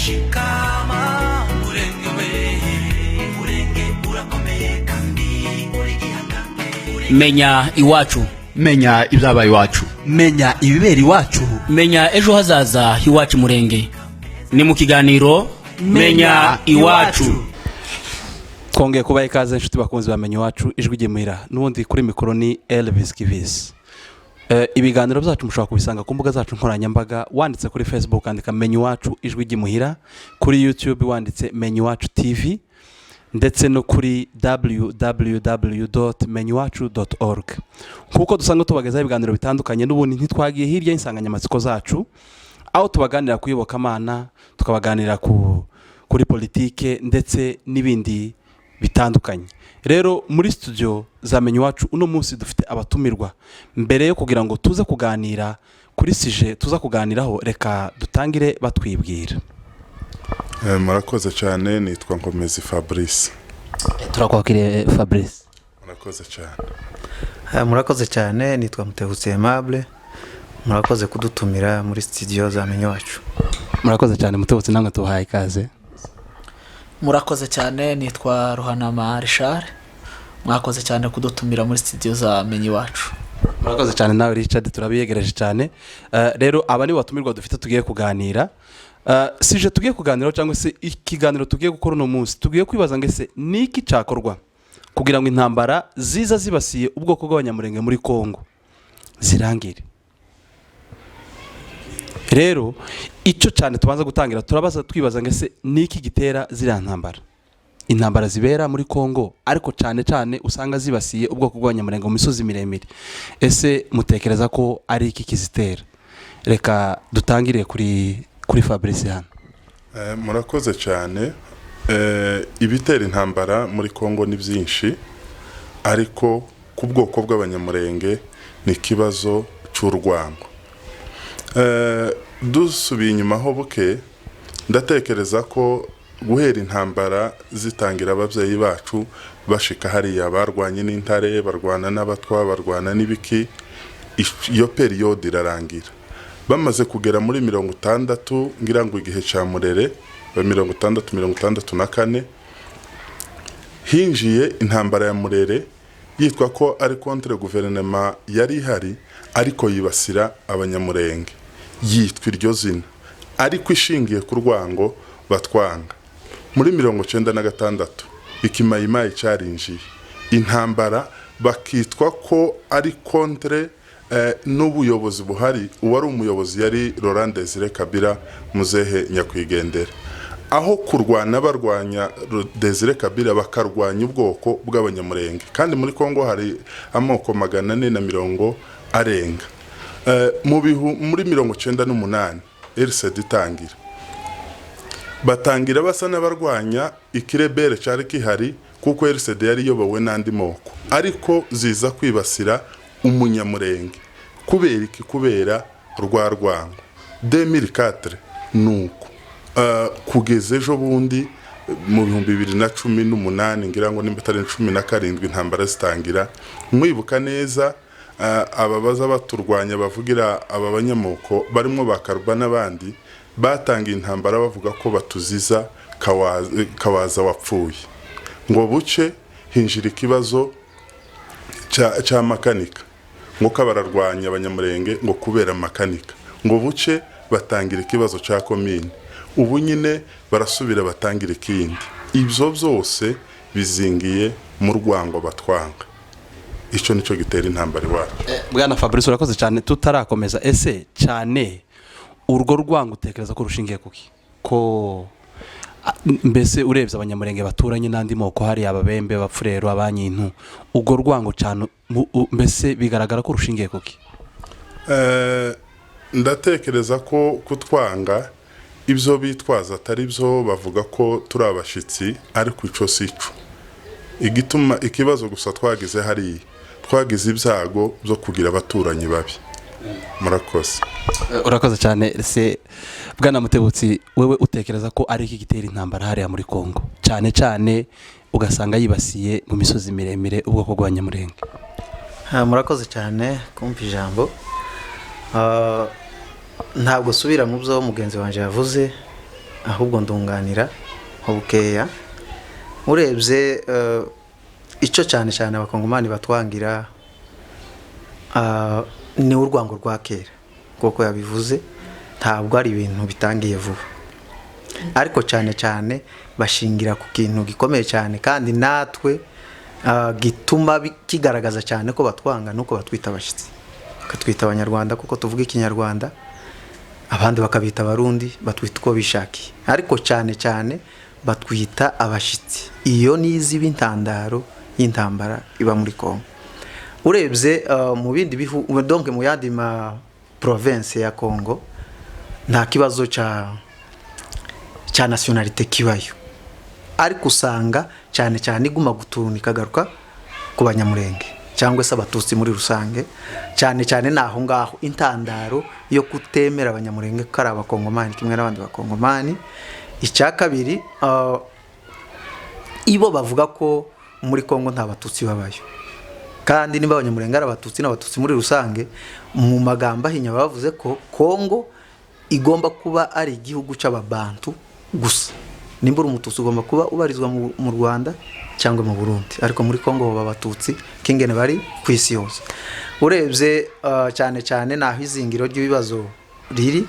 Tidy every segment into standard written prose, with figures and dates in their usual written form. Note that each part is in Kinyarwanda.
shikama Mulenge we Mulenge urakomeye kandi uri gihangange menya iwacu menya ibyabaye iwacu menya ibibera iwacu menya ejo hazaza iwacu Mulenge ni mu kiganiro menya iwacu. twongeye kubaha ikaze inshuti bakunzi bamenye iwacu ijwi ry'imira n'ubundi kuri mikoro ni Elvis Kivis. Ibiganiro byacu mushobora kubisanga ku mbuga zacu nkoranyambaga wanditse kuri Facebook andika menye iwacu ijwi ry'imuhira, kuri YouTube wanditse menye iwacu TV ndetse no kuri www.menywacu.org. Kuko dusanga tubagezaho ibiganiro bitandukanye n'ubundi ntitwagiye hirya y'insanganyamatsiko zacu aho tubaganira kuyoboka Imana, tukabaganira kuri politike ndetse n'ibindi bitandukanye. Rero muri studio zamenye iwacu uno munsi dufite abatumirwa. Mbere yo kugira ngo tuze kuganira kuri sije tuza kuganiraho, reka dutangire batwibwira. Murakoze cyane, nitwa Nkomezi Fabrice. Turakwakiriye Fabrice. Murakoze cyane. Murakoze cyane, nitwa Mutehutse Aimable. Murakoze kudutumira muri studio zamenye iwacu. Murakoze cyane Mutehutse, namwe tuhaye ikaze. Murakoze cyane, nitwa Ruhanama Richard. Mwakoze cyane kudutumira muri studio zamenye iwacu. Murakoze cyane nawe Richard, turabiyegereje cyane. Rero aba ni batumirwa dufite tugiye kuganira. Sije tugiye kuganiraho cyangwa se ikiganiro tugiye gukora no munsi tugiye kwibaza ngese niki cyakorwa kugira ngo intambara ziza zibasiye ubwoko bw'Abanyamulenge muri Kongo zirangire. Rero icyo cyane tubanza gutangira turabaza twibaza ngese niki gitera zira intambara zibera muri Kongo ariko cyane cyane usanga zibasiye ubwoko bw'Abanyamulenge mu misozi miremire. Ese mutekereza ko ari iki kizitera? Reka dutangire kuri Fabrice hano. Murakoze cyane. Ibitera intambara muri Kongo ni byinshi, ariko ku bwoko bw'Abanyamulenge ni kibazo cy'urwango. Dusubiye inyuma ho buke, ndatekereza ko guhera intambara zitangira ababyeyi bacu bashika hariya barwanye n'intare, barwana n'abatwa, barwana n'ibiki, iyo periode irarangira. Bamaze kugera muri 60 ngira ngo igihe cya Murere ba 60-64 hinjiye intambara ya Murere yitwa ko ari contre gouvernement yari ihari, ariko yibasira Abanyamulenge yitwa iryo zina, ariko ishingiye ku rwango batwanga. Muri 96 ikimayimayi cyarinjiye intambara bakitwa ko ari contre n'ubuyobozi buhari. Uwari umuyobozi yari Laurent Desire Kabila muzehe nyakwigendera. Aho kurwana barwanya Desire Kabila bakarwanya ubwoko bw'Abanyamulenge, kandi muri Kongo hari amoko 440 arenga. Muri 98 RCD itangira, batangira basa n'abarwanya ikirebere cyari kihari kuko RCD yari yobowe n'andi moko, ariko ziza kwibasira Umunyamulenge kubera iki? Kubera rwa rwango. 2004 nuko kugeza ejo bundi mu 2018 ngira ngo nimba atari 17 intambara zitangira. Mwibuka neza ababaza baturwanya bavugira aba banyamoko barimo bakaruba n'abandi batangiye intambara bavuga ko batuziza kawaza wapfuye, ngo buce hinjira ikibazo cya makanika, ngo kabararwanya Abanyamulenge ngo kubera makanika, ngo buce batangira ikibazo cya komine, ubu nyine barasubira batangira ikindi. Ibyo byose bizingiye mu rwango batwanga. Icyo nicyo gitera intambara iwacu. Bwana Fabrice urakoze cyane. Tutarakomeza, ese cyane urwo rwango utekereza ko rushingiye kuki? Ko mbese urebye Abanyamulenge baturanye n'andi moko hari Ababembe, Abafurero, Abanyintu, urwo rwango cyane mbese bigaragara ko rushingiye kuki? Ndatekereza ko kutwanga ibyo bitwaza atari byo, bavuga ko turi abashitsi, ariko icyo sico igituma ikibazo gusa twagize hari twagize ibyago byo kugira abaturanyi babi. Murakoze. Urakoze cyane. Se Bwana Mutebutsi, wewe utekereza ko ari iki gitera intambara hariya muri Kongo cyane cyane ugasanga yibasiye mu misozi miremire ubwoko bw'Abanyamulenge? Murakoze cyane kumva ijambo. Ntabwo subira mu byo mugenzi wanje yavuze, ahubwo ndunganira ubukeya urebye icyo cyane cyane abakongomani batwangira ni urwango rwa kera kuko yabivuze ntabwo ari ibintu bitangiye vuba ariko cyane cyane bashingira ku kintu gikomeye cyane kandi natwe gituma kigaragaza cyane ko batwanga nuko batwita abashyitsi bakatwita abanyarwanda kuko tuvuga ikinyarwanda abandi bakabita abarundi batwita uko bishakiye ariko cyane cyane batwita abashyitsi iyo nizi b'intandaro y'intambara iba muri Kongo urebye mu bindi bihugu donc mu yandi ma province ya Kongo nta kibazo cya nationalité kibayo ariko usanga cyane cyane iguma guturunika garuka ku banyamurenge cyangwa se abatutsi muri rusange cyane cyane naho ngaho intandaro yo kutemera abanyamurenge ko ari abakongomani kimwe n'abandi bakongomani icya kabiri ibo bavuga ko muri Kongo nta batutsi babayo kandi niba abanyamurenge ari abatutsi n'abatutsi muri rusange mu magambo ahinya bavuze ko Kongo igomba kuba ari igihugu cy'ababantu gusa nimba uri umututsi ugomba kuba ubarizwa mu Rwanda cyangwa mu Burundi ariko muri Kongo baba abatutsi kingene bari ku isi yose urebye cyane cyane naho izingiro ry'ibibazo riri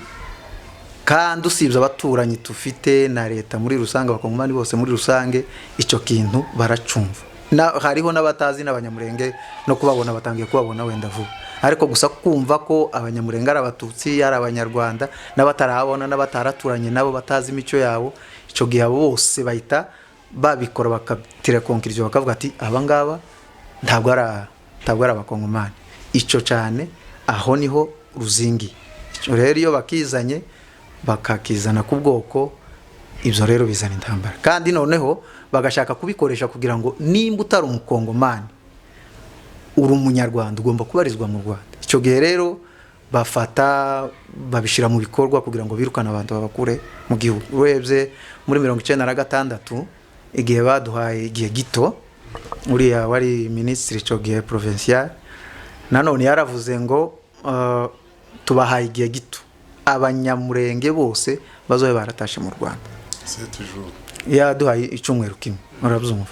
kandi usibye abaturanyi tufite na leta muri rusange abakongomani bose muri rusange icyo kintu baracumva hariho n'abatazi n'abanyamurenge no kubabona batangiye kubabona wenda vuba ariko gusa kumva ko abanyamurenge ari abatutsi ari abanyarwanda n'abatarabona n'abataraturanye nabo batazi imico yabo icyo gihe abo bose bahita babikora bakatira konkirizo bakavuga ati abangaba ntabwo ari abakongomani icyo cyane aho niho ruzingi icyo rero iyo bakizanye bakakizana ku bwoko ibyo rero bizana intambara kandi noneho bagashaka kubikoresha kugira ngo nimba utari umukongomani uri umunyarwanda ugomba kubarizwa mu Rwanda icyo gihe rero babishyira mu bikorwa kugira ngo birukane abantu babakure mu gihugu urebye muri 1996 igihe baduhaye igihe gito uriya wari minisitiri icyo gihe provincial nanone yaravuze ngo tubahaye igihe gito abanyamurenge bose bazobe baratashe mu Rwanda yaduhaye icyumweru kimwe murabyumva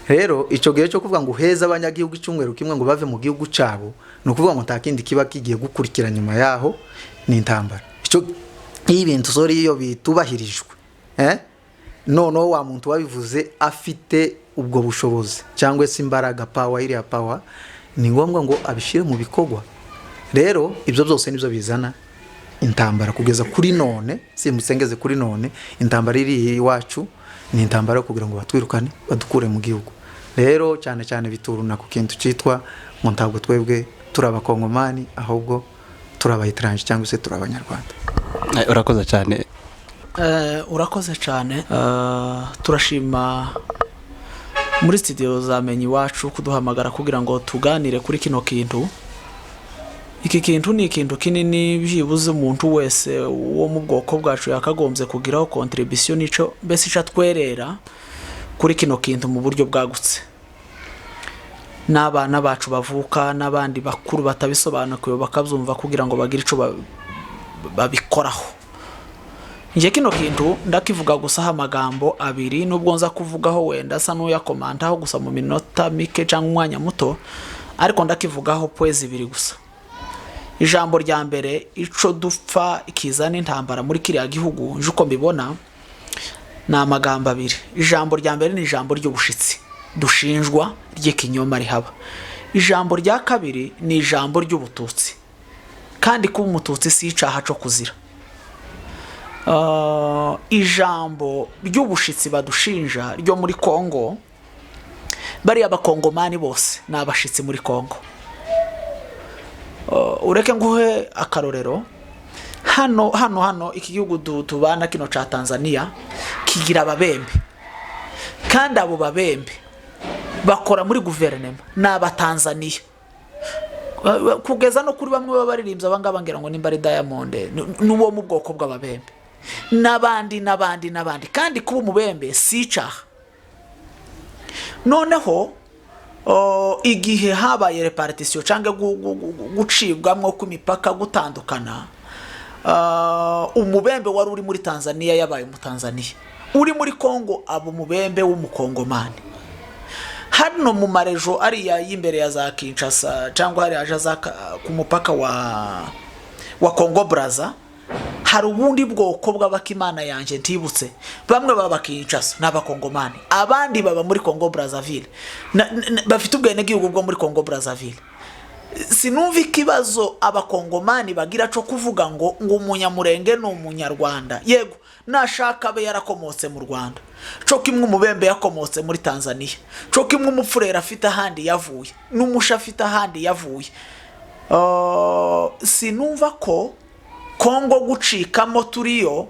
rero icyo gihe cyo kuvuga ngo heza abanyagihugu icyumweru kimwe ngo bave mu gihugu cyabo no kuvuga ngo ntakindi kiba kigiye gukurikira nyuma yaho ni intambara icyo ibintu sori iyo bitubahirijwe noneho wa muntu wabivuze afite ubwo bushobozi cyangwa se imbaraga power iriya power ni ngombwa ngo abishire mu bikorwa rero ibyo byose nibyo bizana intambara kugeza kuri none simusengeze kuri none intambara iri iwacu ni intambara yo kugira ngo batwirukane badukure mu gihugu rero cyane cyane bituruna ku kintu cyitwa ngo ntabwo twebwe turi abakongomani ahubwo turi abayitranje cyangwa se turi abanyarwanda urakoze cyane urakoze cyane turashima muri studio zamenye iwacu kuduhamagara kugira ngo tuganire kuri kino kintu iki kintu ni ikintu kinini byibuze umuntu wese wo mu bwoko bwacu yakagombye kugiraho contribution nico mbese ica twerera kuri kino kintu mu buryo bwagutse n'abana bacu bavuka n'abandi bakuru batabisobanukiwe bakabyumva kugira ngo bagire ico babikoraho nje kino kintu ndakivuga gusa amagambo abiri nubwo nza kuvugaho wenda asa n'uyakomantaho gusa mu minota mike cyangwa umwanya muto ariko ndakivugaho poezi ibiri gusa ijambo rya mbere ico dupfa ikizana intambara muri kiriya gihugu nje uko mbibona na amagambo abiri ijambo rya mbere ni ijambo ry'ubushitsi dushinjwa ry'ikinyoma rihaba ijambo rya kabiri ni ijambo ry'ubututsi kandi kuba umututsi si icaha cyo kuzira ijambo ry'ubushitsi badushinja ryo muri Kongo bari abakongomani bose n'abashitsi muri Kongo ureke nguhe akarorero hano iki gihugu tubana kino ca Tanzania kigira ababembe kandi abo babembe bakora muri guverinoma n'abatanzania kugeza no kuri bamwe babaririmbye abangaba ngira ngo nimba ari Diamond n'uwo mu bwoko bw'ababembe n'abandi kandi kuba umubembe si icaha noneho igihe habaye repartition cyangwa gucibwamwo ku mipaka gutandukana umubembe wari uri muri Tanzania yabaye umutanzaniya, uri muri Kongo aba umubembe w'umukongomani. Hano mu marejo ariya y'imbere ya za Kinshasa cyangwa hari aje za ku mupaka wa Congo Brazza, hari ubundi bwoko bw'abakimana yanje ntibutse, bamwe baba Kinshasa n'abakongomani, abandi baba muri Congo Brazzaville, bafite ubwene gihugu bwo muri Congo Brazzaville. Sinumva ikibazo abakongomani bagira cyo kuvuga ngo umunyamurenge ni umunyarwanda. Yego nashaka abe yarakomotse mu Rwanda, cyo kimwe umubembe yakomotse muri Tanzania, cyo kimwe umupfurera afite ahandi yavuye, n'umusha afite ahandi yavuye. Sinumva ko Kongo gucikamo turiyo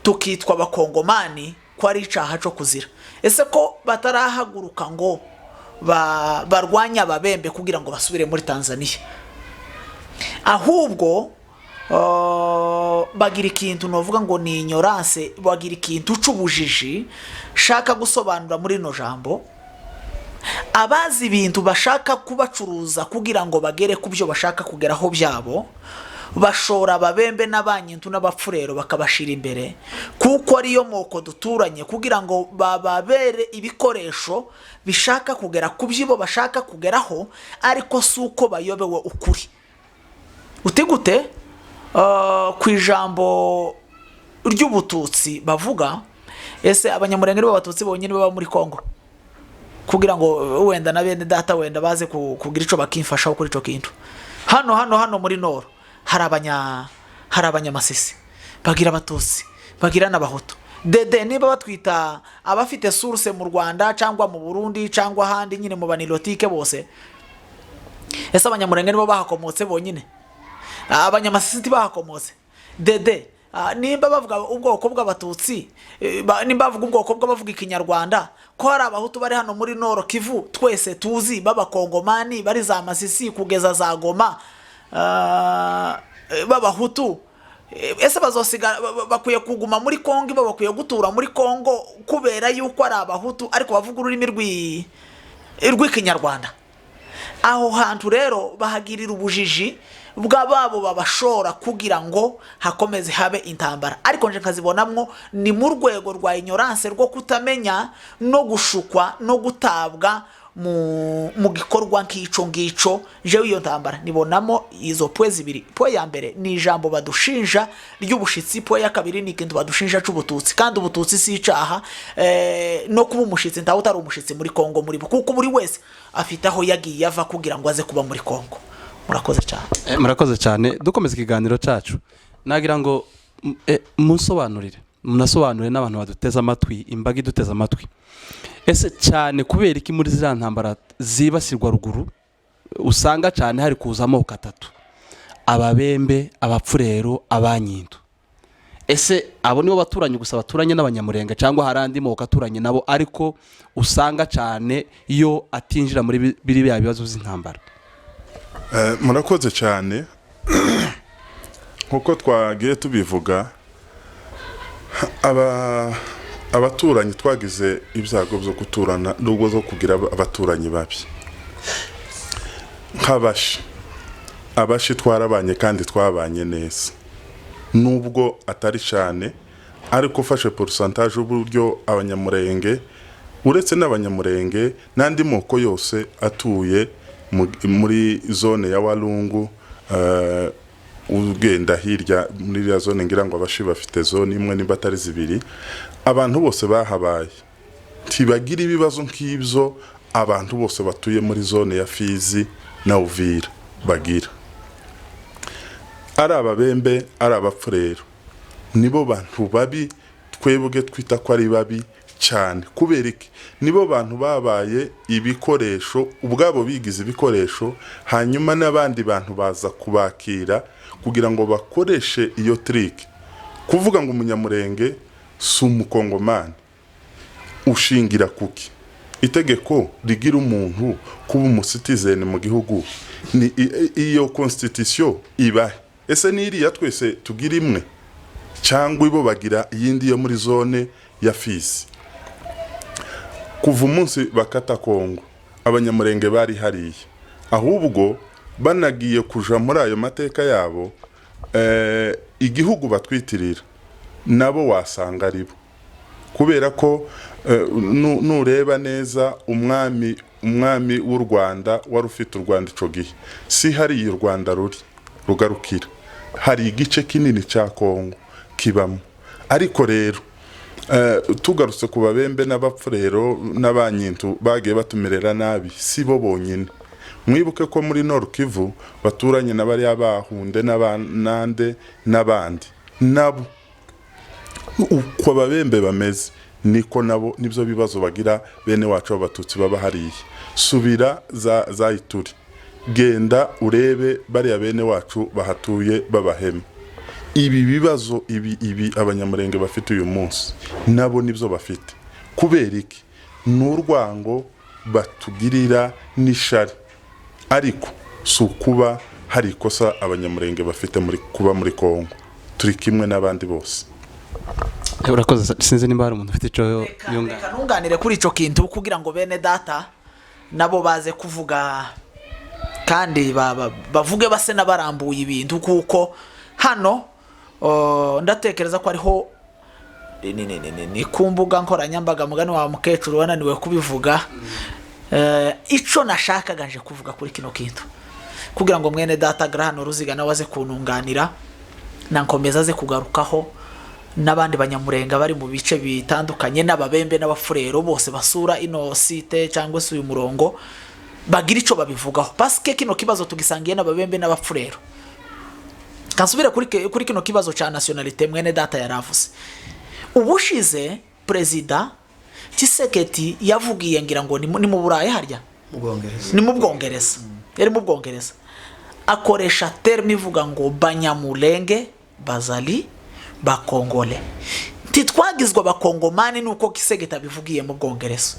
tukitwa abakongomani ko ari icaha cyo kuzira. Ese ko batarahaguruka ngo barwanya ababembe kugira ngo basubire muri Tanzania, ahubwo bagira ikintu novuga ngo ni ignorance, bagira ikintu c'ubujiji shaka gusobanura muri no jambo. Abazi ibintu bashaka kubacuruza kugira ngo bagere ku byo bashaka kugeraho byabo, bashora ababembe n'abanyintu n'abapfurero bakabashira imbere kuko ariyo moko duturanye, kugira ngo bababere ibikoresho bishaka kugera ku byibo bashaka kugeraho, ariko suko bayobewe ukuri. Utigute ku ijambo ry'ubututsi bavuga, ese abanyamurenge b'abatutsi bonyine baba muri Kongo, kugira ngo wenda na bene data wenda baze kugira ico bakimfashaho kuri ico kintu. Hano muri Nord hari abanyamasisi bagira abatutsi bagira n'abahutu. Dede niba batwita abafite source mu Rwanda cyangwa mu Burundi cyangwa ahandi nyine mu banilotike bose, ese abanyamurenge nibo bahakomotse bonyine? Abanyamasisi bahakomotse? Dede nimba bavuga ubwoko bw'abatutsi, nimba bavuga ubwoko bw'abavuga ikinyarwanda, ko hari abahutu bari hano muri Nord Kivu twese tuzi b'abakongomani bari za Masisi kugeza za Goma, b'abahutu, ese bazosiga bakwiye kuguma muri Kongo, bakwiye gutura muri Kongo kubera yuko ari abahutu ariko bavuga ururimi rw'ikinyarwanda? Aho hantu rero bahagirira ubujiji bw'ababo babashora kugira ngo hakomeze habe intambara, ariko nje nkazibonamwo ni mu rwego rwa ignorance rwo kutamenya no gushukwa no gutabwa mu gikorwa nk'ico ngico. Jewe iyo ntambara nibonamo izo pwe zibiri. Pwe ya mbere ni ijambo badushinja ry'ubushitsi, pwe ya kabiri ni ikintu badushinja c'ubututsi, kandi ubututsi si icaha. No kuba umushitsi ntawe utari umushitsi muri Kongo muri bo, kuko buri wese afite aho yagiye ava kugira ngo aze kuba muri Kongo. Murakoze cyane. Murakoze cyane. Dukomeza ikiganiro cacu, nagira ngo munasobanurire n'abantu baduteza amatwi, imbaga iduteza amatwi, ese cyane kubera iki muri ziriya ntambara zibasirwa ruguru usanga cyane hari kuza amoko atatu: ababembe, abapfurero, abanyintu? Ese abo nibo baturanye gusa baturanye n'abanyamurenge cyangwa hari andi moko aturanye nabo ariko usanga cyane iyo atinjira muri biriya bibazo by'intambara? Murakoze cyane. Nkuko twagiye tubivuga, abaturanyi twagize ibyago byo guturana n'ubwo zo kugira abaturanyi babi. Abashi twarabanye kandi twabanye neza, nubwo atari cyane, ariko ufashe pourcentage uburyo abanyamurenge, uretse n'abanyamurenge n'andi moko yose atuye muri zone ya Walungu, ugenda hirya muri ya zone ngira ngo abashi bafite zone imwe nimba atari zibiri, abantu bose bahabaye tibagira ibibazo nk'ibyo abantu bose batuye muri zone ya Fizi na Uvira bagira. Ari ababembe, ari abapfurero, nibo bantu babi twebwe twita ko ari babi cyane. Kubera iki? Nibo bantu babaye ibikoresho, ubwabo bigize ibikoresho, hanyuma n'abandi bantu baza kubakira kugira ngo bakoreshe iyo trick, kuvuga ngo umunyamurenge si umukongomani. Ushingira kuki? Itegeko rigira umuntu kuba umusitizeni mu gihugu ni iyo constitution ibahe. Ese niriya twese tugira imwe cyangwa ibo bagira iyindi yo muri zone ya Fizi? Kuva umunsi bakata Kongo abanyamurenge bari hariya, ahubwo banagiye kuja muri ayo mateka yabo, igihugu batwitirira nabo wasanga ari bo, kubera ko nureba neza umwami w'u Rwanda wari ufite u Rwanda ico gihe si hari u Rwanda rugarukira, hari igice kinini cya Kongo kibamo. Ariko rero tugarutse ku babembe n'abapfurero n'abanyintu bagiye batumerera nabi, si bo bonyine. Mwibuke ko muri Nord Kivu baturanye n'abari abahunde n'abanande n'abandi, nabo uko ababembe bameze niko nabo nibyo bibazo bagira bene wacu abatutsi baba hariye. Subira za Ituri, genda urebe bari bene wacu bahatuye babahema. Ibi bibazo ibi abanyamurenge bafite uyu munsi nabo nibyo bafite. Kubera iki? N'urwango batugirira n'ishari, ariko sukuba hari ikosa abanyamurenge bafite muri kuba muri Kongo. Turi kimwe n'abandi bose. Urakoze. Sinzi nimba hari umuntu ufite ico yunga. Reka ntunganire kuri ico kintu kugira ngo bene data nabo baze kuvuga kandi bavuge base n'abarambuye ibintu, kuko hano ndatekereza ko ariho ni kumbuga nkoranyambaga mugani wa mukecuru wananiwe kubivuga. Ico nashakaga nje kuvuga kuri kino kintu kugira ngo mwene data Grahano Ruziga nawe aze kununganira nankomeza aze kugarukaho n'abandi banyamurenga bari mu bice bitandukanye n'ababembe n'abafurero bose basura ino site cyangwa se uyu murongo bagira ico babivugaho, paske kino kibazo tugisangiye n'ababembe n'abafurero. Kansubire kuri kino kibazo cha nationalite mwene data yaravuze. Ubushize president Tshisekedi yavugiye ngira ngo ni mu Burayi harya ni mu Bwongereza, yari mu Bwongereza, akoresha terme ivuga ngo Banyamulenge bazali bakongole. Titwagizwa bakongomani nuko Kisegeta bivugiye mu Bwongereza,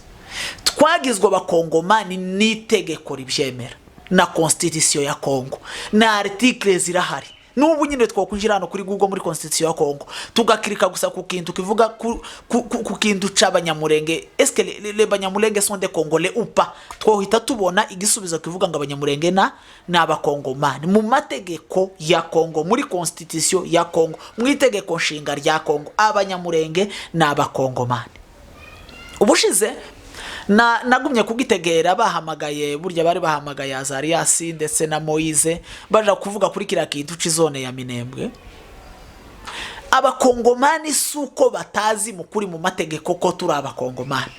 twagizwa bakongomani n'itegeko ribyemera na constitution ya Kongo na article zirahari. Nubu nyine twokunjira hano kuri Google muri constitution ya Kongo tugakirika gusa ku kintu kivuga ku kintu c'abanyamurenge. Est-ce que les Banyamulenge sont des Congolais ou pas? Twohita tubona igisubizo kivuga ngo abanyamurenge na abakongomani mu mategeko ya Kongo, muri constitution ya Kongo, mu itegeko nshinga rya Kongo abanyamurenge na abakongomani. Ubushize nagumye kugitegera bahamagaye, burya bari bahamagaye Azarias ndetse na Moise baje kuvuga kuri kira kintu c'izone ya Minembwe. Abakongomani suko batazi mukuri mu mategeko ko turi abakongomani,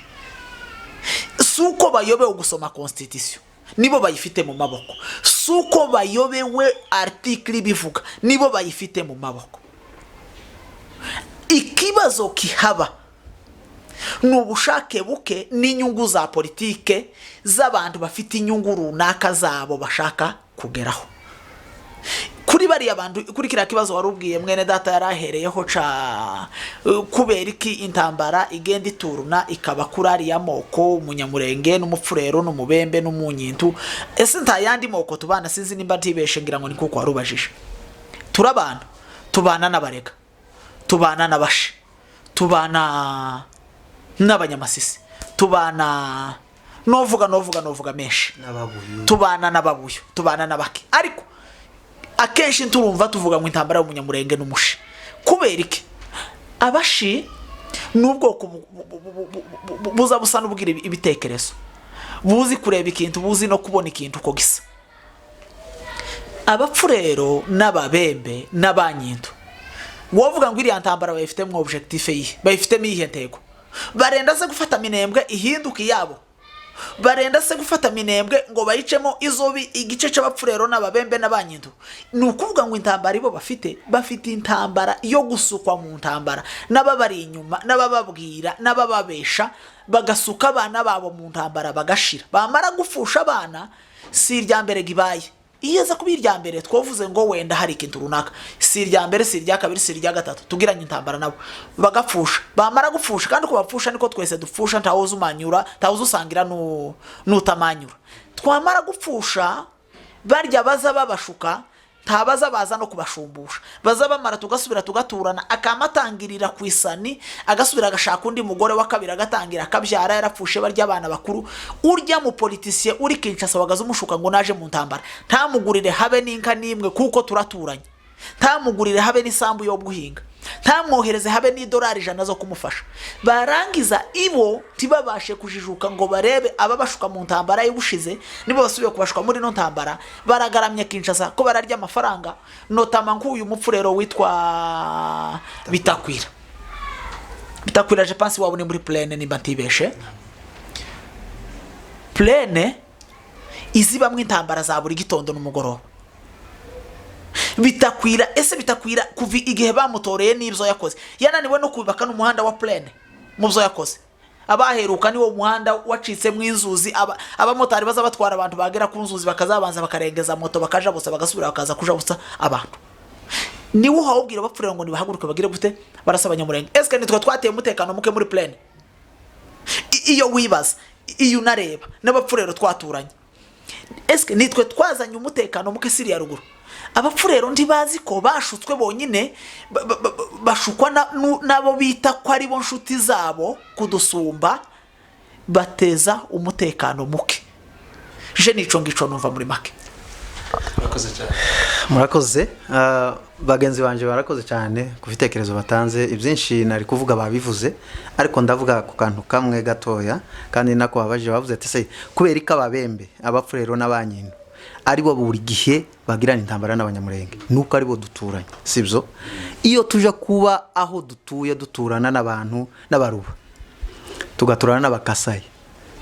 suko bayobewe gusoma constitution nibo bayifite mu maboko, suko bayobewe article bivuga nibo bayifite mu maboko. Ikibazo kihaba nubushake buke n'inyungu za politike z'abantu bafite inyungu runaka zabo bashaka kugeraho. Kuri bari abantu kuri kira kibazo warubwiye mwene data yarahereyeho ca kubera iki intambara igenda ituruna ikaba kurari ya moko umunyamurenge n'umupfurero n'umubembe n'umunyintu. Ese nta yandi moko tubana, sinzi nimba ntibeshe ngira ngo ni kuko warubajije. Turabana, tubana n'abarega, tubana n'abashi, tubana n'abanyamasisi, tubana novuga menshi, tubana n'ababuyo, tubana n'abaki. Ariko akenshi turumva tuvuga ngo intambara y'umunyamurenge n'umushi. Kubera iki? Abashi nubwo buza busa n'ubwira ibitekerezo, buzi kureba ikintu, buzi no kubona ikintu ko gisa. Abapfurero n'ababembe n'abanyintu wovuga ngo iri ntambara bayifite mu objectif yi, bayifite mihe ntego. Barenda se gufata Minembwe ihinduka yabo, barenda se gufata Minembwe ngo bayicemo izobi igice c'abapfurero n'ababembe n'abanyintu. Nukuvuga ngo intambara ibo bafite intambara yo gusukwa mu ntambara n'ababari inyuma n'abababwira n'abababesha bagasuka abana babo mu ntambara bagashira. Bamara gufusha abana si irya mbere gibaye. Iyeza kuba irya mbere twovuze ngo wenda hari ikintu runaka, si irya mbere, si irya kabiri, si irya gatatu tugiranye intambara nabo bagapfusha. Bamara gupfusha kandi ko bapfusha niko twese dupfusha, ntawuza umanyura, ntawuza usangira n'utamanyura. Twamara gupfusha barya baza babashuka, ntabaza baza no kubashumbusha, baza bamara tugasubira tugaturana, akamatangirira ku isani, agasubira agashaka undi mugore wa kabiri agatangira akabyara yarapfushe barya abana bakuru. Urya mu politicien uri Kinshasa wagaza umushuka ngo naje mu ntambara, ntamugurire habe n'inka nimwe kuko turaturanye. ntamugurire habe n'isambu yo guhinga, ntamwohereze habe n'idolari 100 zo kumufasha, barangiza ibo tibabashe kujijuka ngo barebe ababashuka mu ntambara y'ubushize nibo basubiye kubashuka muri no ntambara, baragaramye Kinshasa ko bararya amafaranga, notama nk'uyu mupfurero witwa Bitakwira je pense wabone muri Plaine nimba ntibeshe. Plaine izibamwe intambara za buri gitondo n'umugoroba. Bitakwira kuvi igihe bamutoreye n'ibyo yakoze, yananiwe no kubaka n'umuhanda wa Plaine mu byo yakoze. Abaheruka niwo muhanda wacitse mu inzuzi, abamotari baza batwara abantu bagera ku nzuzi bakazabanza bakarengeza moto bakaja bose bagasubira bakaza kuja busa abantu. Niwo hawubwira bapfurira ngo nibahaguruke bagire gute barasaba Abanyamulenge. Eske nitwe twateye umutekano muke muri Plaine? Iyo wibaza, iyo unareba n'abapfurero twaturanye, eske nitwe twazanye umutekano muke Siriya ruguru? Abapfurero ndibazi ko bashutswe bonyine bashukwa nabo bita ko ari bo nshuti zabo kudusumba, bateza umutekano muke. Je nico ngico numva muri make. Murakoze bagenzi banje barakoze cyane ku bitekerezo batanze, ibyinshi nari kuvuga babivuze, ariko ndavuga ku kantu kamwe gatoya kandi nako bavuze ati se kubera ikababembe abapfurero n'abanyino ari bo buri gihe bagirana intambara n'Abanyamulenge nuko ari bo duturanye, sibyo? Iyo tuja kuba aho dutuye duturana n'abantu n'abaruba, tugaturana n'abakasayi,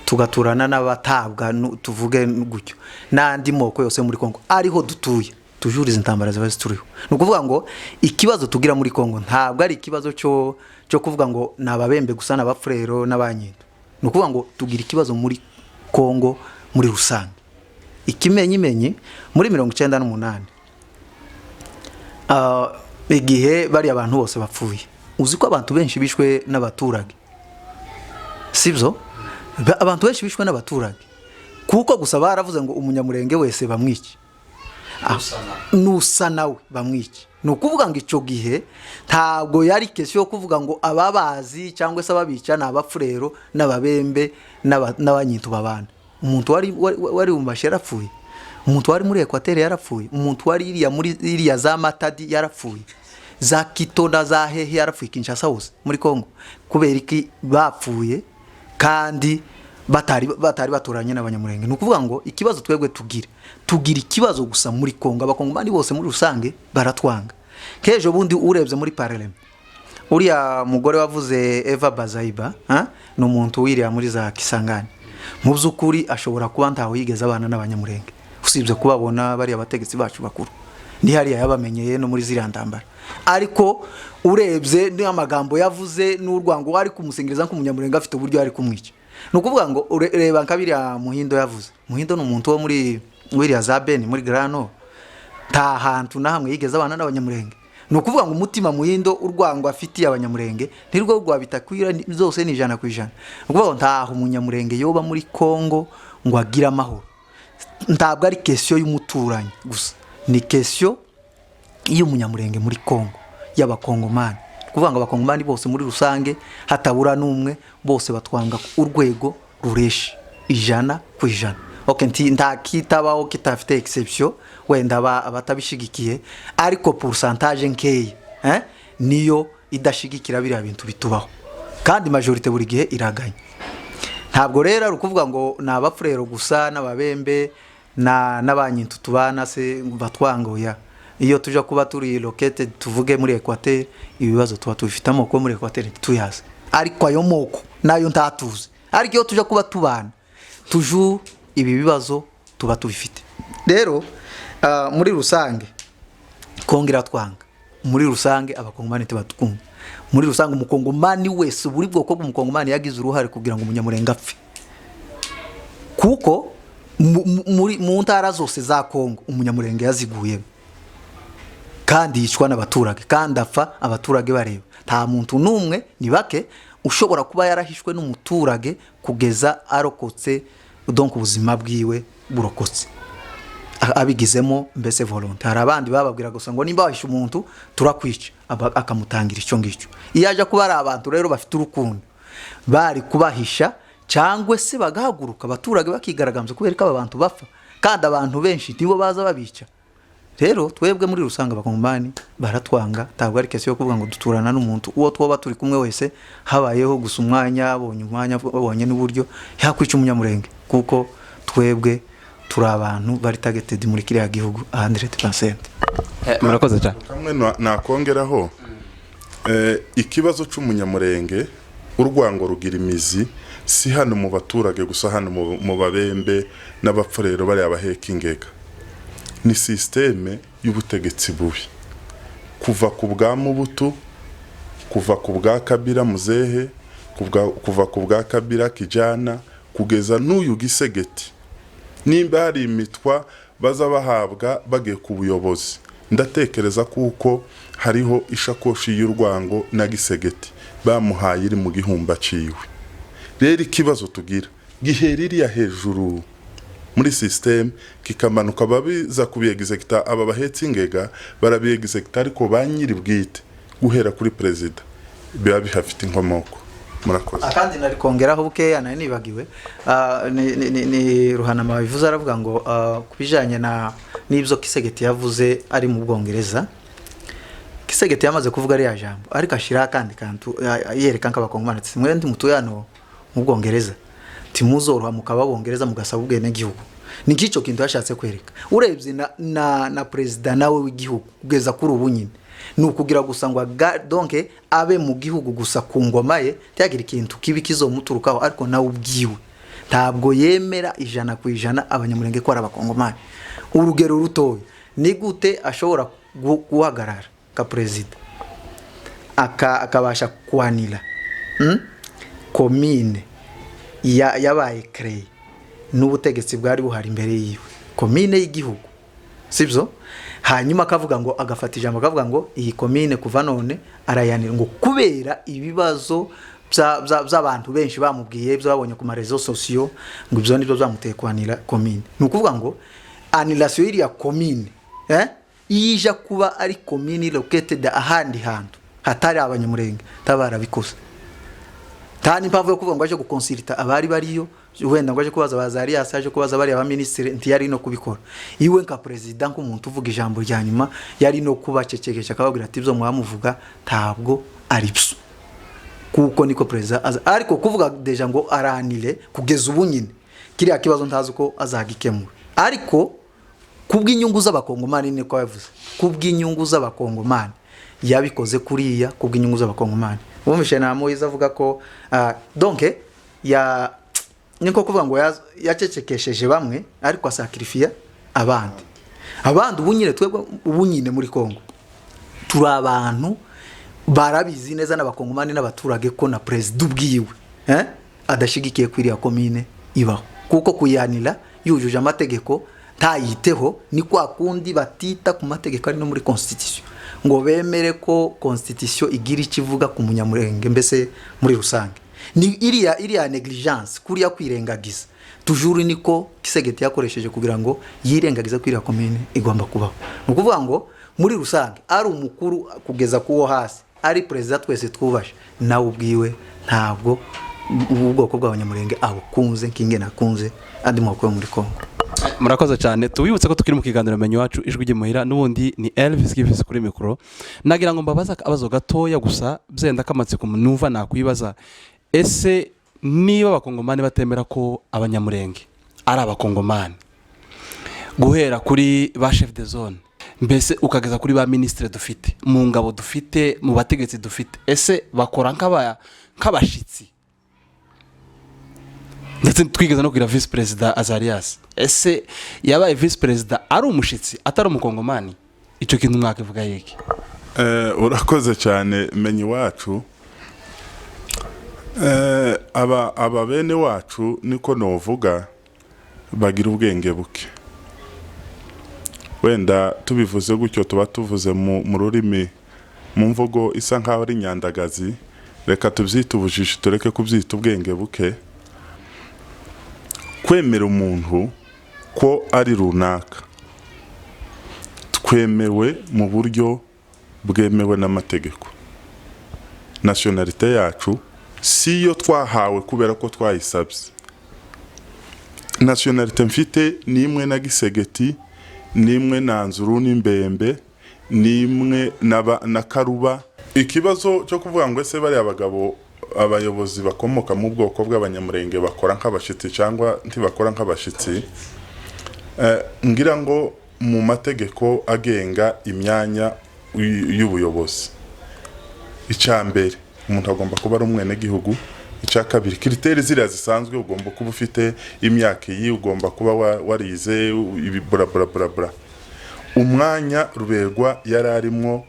tugaturana n'abatabwa, tuvuge gutyo n'andi moko yose muri Kongo, ariho dutuye tujuriza intambara ziba zituriho. Nukuvuga ngo ikibazo tugira muri Kongo ntabwo ari ikibazo cyo kuvuga ngo nababembe gusa n'abapfurero n'abanyendo. Nukuvuga ngo tugira ikibazo muri Kongo muri rusange. Ikimenyimenyi muri 98 igihe bari abantu bose bapfuye, uzi ko abantu benshi bishwe n'abaturage, sibyo? Abantu benshi bishwe n'abaturage kuko gusa baravuze ngo umunyamurenge wese bamwice, nusa nawe bamwice. Nukuvuga ngo ico gihe ntabwo yari kesi yo kuvuga ngo ababazi cyangwa se ababica n'abapfurero n'ababembe n'abanyintu babana. Umuntu wari umbashe yarapfuye, umuntu wari muri Equateur yarapfuye, umuntu wari iriya za Matadi yarapfuye, za Kitona za hehe yarapfuye, Kinshasa hose muri Kongo, kubera iki bapfuye kandi batari baturanye n'Abanyamulenge. Nukuvuga ngo ikibazo twebwe tugira ikibazo gusa muri Kongo, abakongomani bose muri rusange baratwanga. Kejo bundi urebye muri Parlement uriya mugore wavuze Eva Bazaiba no muntu wiriya muri za Kisangani, mu byukuri ashobora kuba ntaho yigeze abana n'Abanyamulenge, usibye kubabona bari abategetsi bacu bakuru ndi hariya yabamenyeye no muri ziriya ndambara. Ariko urebye ni amagambo yavuze n'urwango wari kumusengeriza nk'umunyamulenge afite uburyo ari kumwica. Nukuvuga ngo reba nkabiriya Muhindo yavuze. Muhindo no muntu wo muri wiriya za Beni muri Grano, nta hantu na hamwe yigeze abana n'Abanyamulenge. Nukuvuga ngo umutima Muhindo urwango afitiye Abanyamulenge ntirwo rwabitakwira zose ni 100%. Nukuvuga ngo ntaho umunyamulenge yoba muri Kongo ngo agira amahoro. Ntabwo ari question y'umuturanyi gusa, ni question y'umunyamulenge muri Kongo y'abakongomani. Kuvuga ngo abakongomani bose muri rusange hatabura n'umwe, bose batwanga urwego rureshi 100%. Okay, ntakitabaho kitafite exception wenda abatabishigikiye, ariko pourcentage nkeye niyo idashigikira biriya bintu bitubaho, kandi majorite buri gihe iraganya. Ntabwo rero ari ukuvuga ngo nabapfurero gusa n'ababembe n'abanyintu tubana se batwangoya. Iyo tuja kuba turi located tuvuge muri Equateur, ibibazo tuba tubifite amoko muri Equateur tuyazi, ariko ayo moko nayo ntatuze. Ariko iyo tuja kuba tubana tuju ibi bibazo tuba tubifite. Rero muri rusange kongera twanga, muri rusange abakongomani tubatukunda, muri rusange umukongomani wese buri bwoko bw'umukongomani yagize uruhare kugira ngo umunyamulenge apfe, kuko mu ntara zose za Kongo umunyamulenge yaziguye kandi yicwa n'abaturage, kandi apfa abaturage bareba. Nta muntu n'umwe, ni bake ushobora kuba yarahishwe n'umuturage kugeza arokotse, donc ubuzima bwiwe burokotse abigizemo mbese volonté. Hari abandi bababwira gusa ngo nimba wahisha umuntu turakwica, akamutangira icyo ngicyo. Iyo aje kuba ari abantu rero bafite urukundo bari kubahisha cyangwa se bagahaguruka abaturage bakigaragambye kubera ko aba bantu bapfa, kandi abantu benshi nibo baza babica. rero twebwe muri rusanga abakongomani baratwanga ntabwo ari kesi yo kuvuga ngo duturana n'umuntu uwo twoba turi kumwe wese habayeho gusa umwanya babonye n'uburyo yakwica umunyamurenge kuko twebwe turi abantu bari targeted muri kiriya gihugu 100%. Murakoze cyane. Kamwe nakongeraho ikibazo c'umunyamurenge urwango rugira imizi si hano mu baturage gusa, hano mu babembe n'abapfurero bari abaheka ingega. Ni systeme y'ubutegetsi bubi kuva ku bwa Mubutu, kuva ku bwa Kabila Muzehe, kuva ku bwa Kabila Kijana kugeza n'uyu Gisegeti. Nimba hari imitwa baza bahabwa bagiye ku buyobozi, ndatekereza kuko hariho ishakoshi y'urwango na Gisegeti bamuhaye iri mu gihumba ciwe. Rero ikibazo tugira giheririya hejuru muri system kikamanuka babiza kubiyegizekita aba bahetsi ingega barabiyegizekita ariko banyiri bwite guhera kuri president biba bihafite inkomoko. Murakoze. Akandi nari kongeraho bukeya nari nibagiwe ni Ruhanama bivuze aravuga ngo kubijanye n'ibyo Kisegeti yavuze ari mu Bwongereza. Kisegeti yamaze kuvuga ari jambo ariko ashira kandi kantu yereka nk'abakongomani ati mwe ndi mutuyano mu Bwongereza timuzoroha mukaba Bongereza mugasaba ubwene gihugu. Ni kico kintu yashatse kwereka urebye na president nawe w'igihugu kugeza kuri ubu nyine nukugira gusa ngo donc abe mu gihugu gusa ku ngoma ye tyagira ikintu kibi kizomuturukaho ariko nawe ubwiwe ntabwo yemera 100% abanyamurenge ko arabakongomani. Urugero rutoye ni gute ashobora guhagarara ka president akabasha kwanira commune yabaye créé n'ubutegetsi bwari buhari imbere yiwe commune y'igihugu sibyo, hanyuma akavuga ngo agafata ijambo akavuga ngo iyi commune kuva none arayanira ngo kubera ibibazo by'abantu benshi bamubwiye byo babonye ku marezo sociaux ngo ibyo nibyo byamuteye kwanira commune. Ni ukuvuga ngo annulation iri ya commune yija kuba ari commune located ahandi hantu hatari abanyamurenge tabara bikoze tani mpamvu yo kuvuga ngo aje gukonsulta abari bariyo wenda ngo aje kubaza bazari yasaje kubaza bari aba ministre ntiyari no kubikora iwe nka president nk'umuntu uvuga ijambo rya nyuma yari no kubacecekesha akababwira ati byo mwamuvuga ntabwo ari byo kuko niko president ariko kuvuga deja ngo aranile kugeza ubu nyine kiriya kibazo ntazi uko azagikemura ariko kubw'inyungu z'abakongomani niko yavuze kubw'inyungu z'abakongomani yabikoze kuriya kubw'inyungu z'abakongomani. Bumvishe na Moiza avuga ko donc niko kuvuga ngo yacecekesheje bamwe ariko asacrifice abandi ubunyine twebwe ubunyine muri Kongo turi abantu barabizi neza n'abakongomani n'abaturage ko na president ubwiwe adashigikiye kwiriya commune ibaho kuko kuyanira yujuje amategeko ntayiteho ni kwa kundi batita ku mategeko ari no muri constitution ngo bemere ko constitution igira ikivuga ku munyamurenge mbese muri rusange ni iriya negligence kuriya kwirengagiza toujours niko Kisegeti yakoresheje kugira ngo yirengagiza kwiriya commune igomba kubaho. Nukuvuga ngo muri rusange ari umukuru kugeza kuwo hasi ari president twese twubashe nawe ubwiwe ntabwo ubwoko bw'abanyamurenge abukunze kinge nakunze andi moko muri Kongo. Murakoze cyane tubibutse ko tukiri mu kiganiro menyo wacu ijwi ry'imuhira n'ubundi ni Elvis Givisi kuri mikro. Nagira ngo mbabaza akabazo gatoya gusa byenda kamatsiko numva nakwibaza ese niba abakongomani batemera ko abanyamurenge ari abakongomani guhera kuri ba chef de zone mbese ukageza kuri ba ministre dufite mu ngabo dufite mu bategetsi dufite ese bakora nk'abashitsi ndetse twigeze no kugira vice president Azarias ese yabaye vice president ari umushitsi atari umukongomani icyo kintu mwakivuga yiki? Urakoze cyane menyi wacu. Aba bene wacu niko novuga bagira ubwenge buke wenda tubivuze gutyo tuba tuvuze mu rurimi mu mvugo isa nkaho ari nyandagazi reka tubyite ubujiji tureke kubyita ubwenge buke. Kwemera umuntu ko ari runaka twemewe mu buryo bwemewe n'amategeko. Nationalite yacu siyo twahawe kubera ko twayisabye. Nationalite mfite ni imwe na Gisegeti nimwe nanzuru n'imbembe nimwe na karuba. Ikibazo cyo kuvuga ngo ese bari abagabo abayobozi bakomoka mu bwoko bw'abanyamurenge bakora nk'abashitsi cyangwa ntibakora nk'abashitsi, ngira ngo mu mategeko agenga imyanya y'ubuyobozi, icambere umuntu agomba kuba ari umwene gihugu, icya kabiri kiriteri ziriya zisanzwe ugomba kuba ufite imyaka iyi, ugomba kuba warize bla bla bla bla. Umwanya Ruberwa yari arimo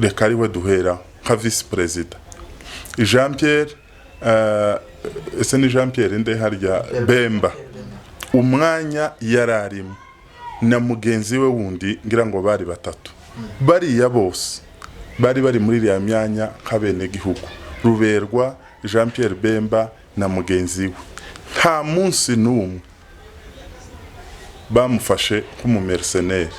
reka ariwe duhera nka vice president Jean Pierre, ese ni Jean Pierre nde harya Bemba, umwanya yari arimo na mugenzi we wundi ngira ngo bari batatu, bariya bose bari muri iriya myanya nk'abene gihugu. Ruberwa, Jean Pierre Bemba na mugenzi we, nta munsi n'umwe bamufashe nk'umumercenaire,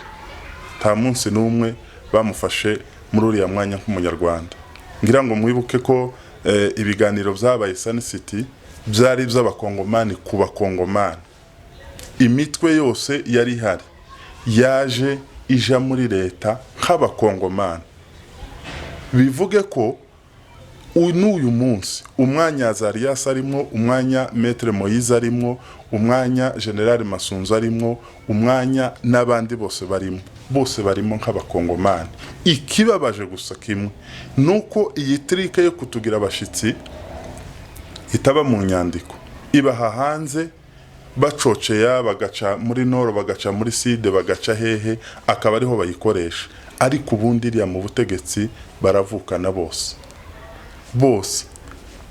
nta munsi n'umwe bamufashe muri uriya mwanya nk'umunyarwanda. Ngira ngo mwibuke ko ibiganiro byabaye Sun City byari by'abakongomani ku bakongomani, imitwe yose yari ihari yaje ija muri leta nk'abakongomani. Bivuge ko n'uyu munsi umwanya Azarias arimo, umwanya Maître Moïse arimo, umwanya General Masunzu arimo, umwanya n'abandi bose barimo nk'abakongomani. Ikibabaje gusa kimwe nuko iyi trike yo kutugira abashitsi itaba mu nyandiko, ibaha hanze bacocea, bagaca muri noro, bagaca muri side, bagaca hehe, akaba ariho bayikoresha. Ariko ubundi iriya mu butegetsi baravukana bose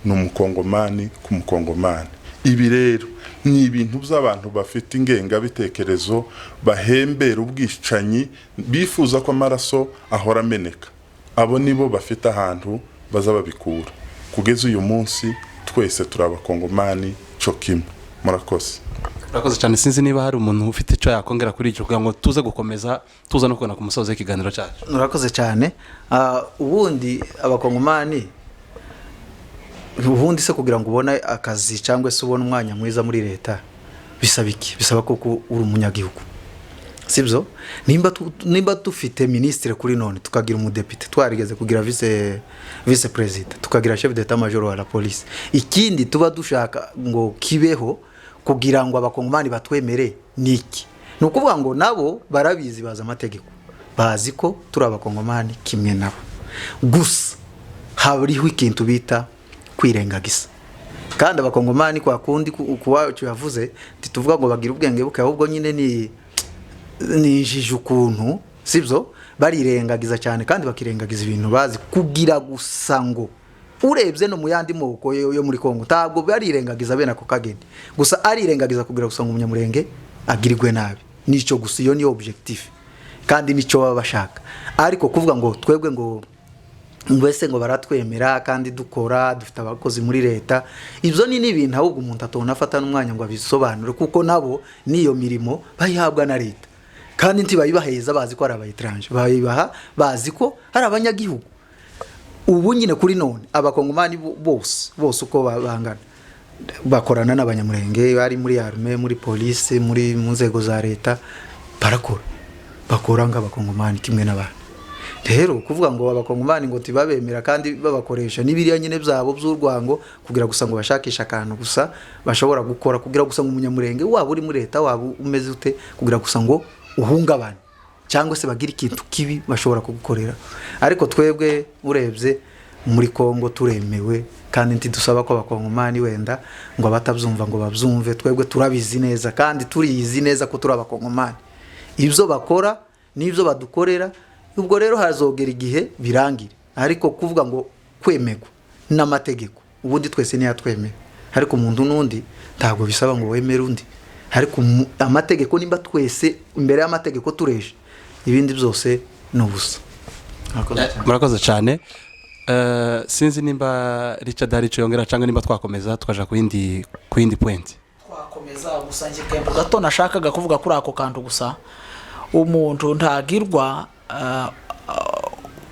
ni umukongomani ku mukongomani. Ibi rero ni ibintu by'abantu bafite ingengabitekerezo, bahembera ubwicanyi, bifuza ko amaraso ahora ameneka. Abo nibo bafite ahantu baza babikura. Kugeza uyu munsi twese turi abakongomani cyo kimwe. Murakoze. Murakoze cyane. Sinzi niba hari umuntu ufite icyo yakongera kuri icyo kugira ngo tuze gukomeza tuza no kubona ku musozo w'ikiganiro cyacu. Murakoze cyane. Ubundi abakongomani ubundi se kugira ngo ubone akazi cyangwa se ubone umwanya mwiza muri leta bisaba iki? Bisaba ko uri umunyagihugu, sibyo? Nimba dufite ministre kuri none, tukagira umudepite, twarigeze kugira vice president, tukagira chef d'état major wa la police, ikindi tuba dushaka ngo kibeho kugira ngo abakongomani batwemere niki? Nukuvuga ngo nabo barabizi, baza amategeko, bazi ko turi abakongomani kimwe nabo, gusa hariho ikintu bita kwirengagiza. Kandi abakongomani kwa kundi kuwacu yavuze tuvuga ngo bagira ubwenge buke, ahubwo nyine ni jije ukuntu, sibyo? Barirengagiza cyane kandi bakirengagiza ibintu bazi, kugira gusa ngo urebye no mu yandi moko yo muri Kongo ntabwo barirengagiza bene ako kageni, gusa arirengagiza kugira gusa ngo umunyamurenge agirirwe nabi. Nico gusa, iyo ni objectif kandi nico baba bashaka. Ariko kuvuga ngo twebwe ngo wese ngo baratwemera kandi dukora dufite abakozi muri leta, ibyo ni ibintu ahubwo umuntu atona afata n'umwanya ngo abisobanure, kuko nabo niyo mirimo bayihabwa na leta kandi ntibayibaheza bazi ko ari abayitranje, bayibaha bazi ko ari abanyagihugu. Ubu nyine kuri none abakongomani bose uko bangana bakorana n'abanyamurenge, bari muri arme, muri police, muri mu nzego za leta, bakora nk'abakongomani kimwe n'abandi. Rero kuvuga ngo abakongomani ngo tibabemera kandi babakoresha n'ibiriya nyine byabo by'urwango kugira gusa ngo bashakisha akantu gusa bashobora gukora, kugira gusa ngo umunyamurenge waba uri muri leta, waba umeze ute, kugira gusa ngo uhungabane cyangwa se bagira ikintu kibi bashobora kugukorera. Ariko twebwe urebye muri Kongo turemewe kandi ntidusaba ko abakongomani wenda ngo batabyumva ngo babyumve. Twebwe turabizi neza kandi turiyizi neza ko turi abakongomani, ibyo bakora n'ibyo badukorera. Ubwo rero hazogera igihe birangire. Ariko kuvuga ngo kwemegwa n'amategeko, ubundi twese ni yatwemera, ariko umuntu n'undi ntabwo bisaba ngo wemere undi. Ariko amategeko nimba twese imbere y'amategeko tureje, ibindi byose n'ubusa. Murakoze cyane. Sinzi nimba Richard hari icyo yongera cyangwa nimba twakomeza tukaja ku yindi point. Twakomeza gusa ngikembo gato nashakaga kuvuga kuri ako kantu gusa. Umuntu ntagirwa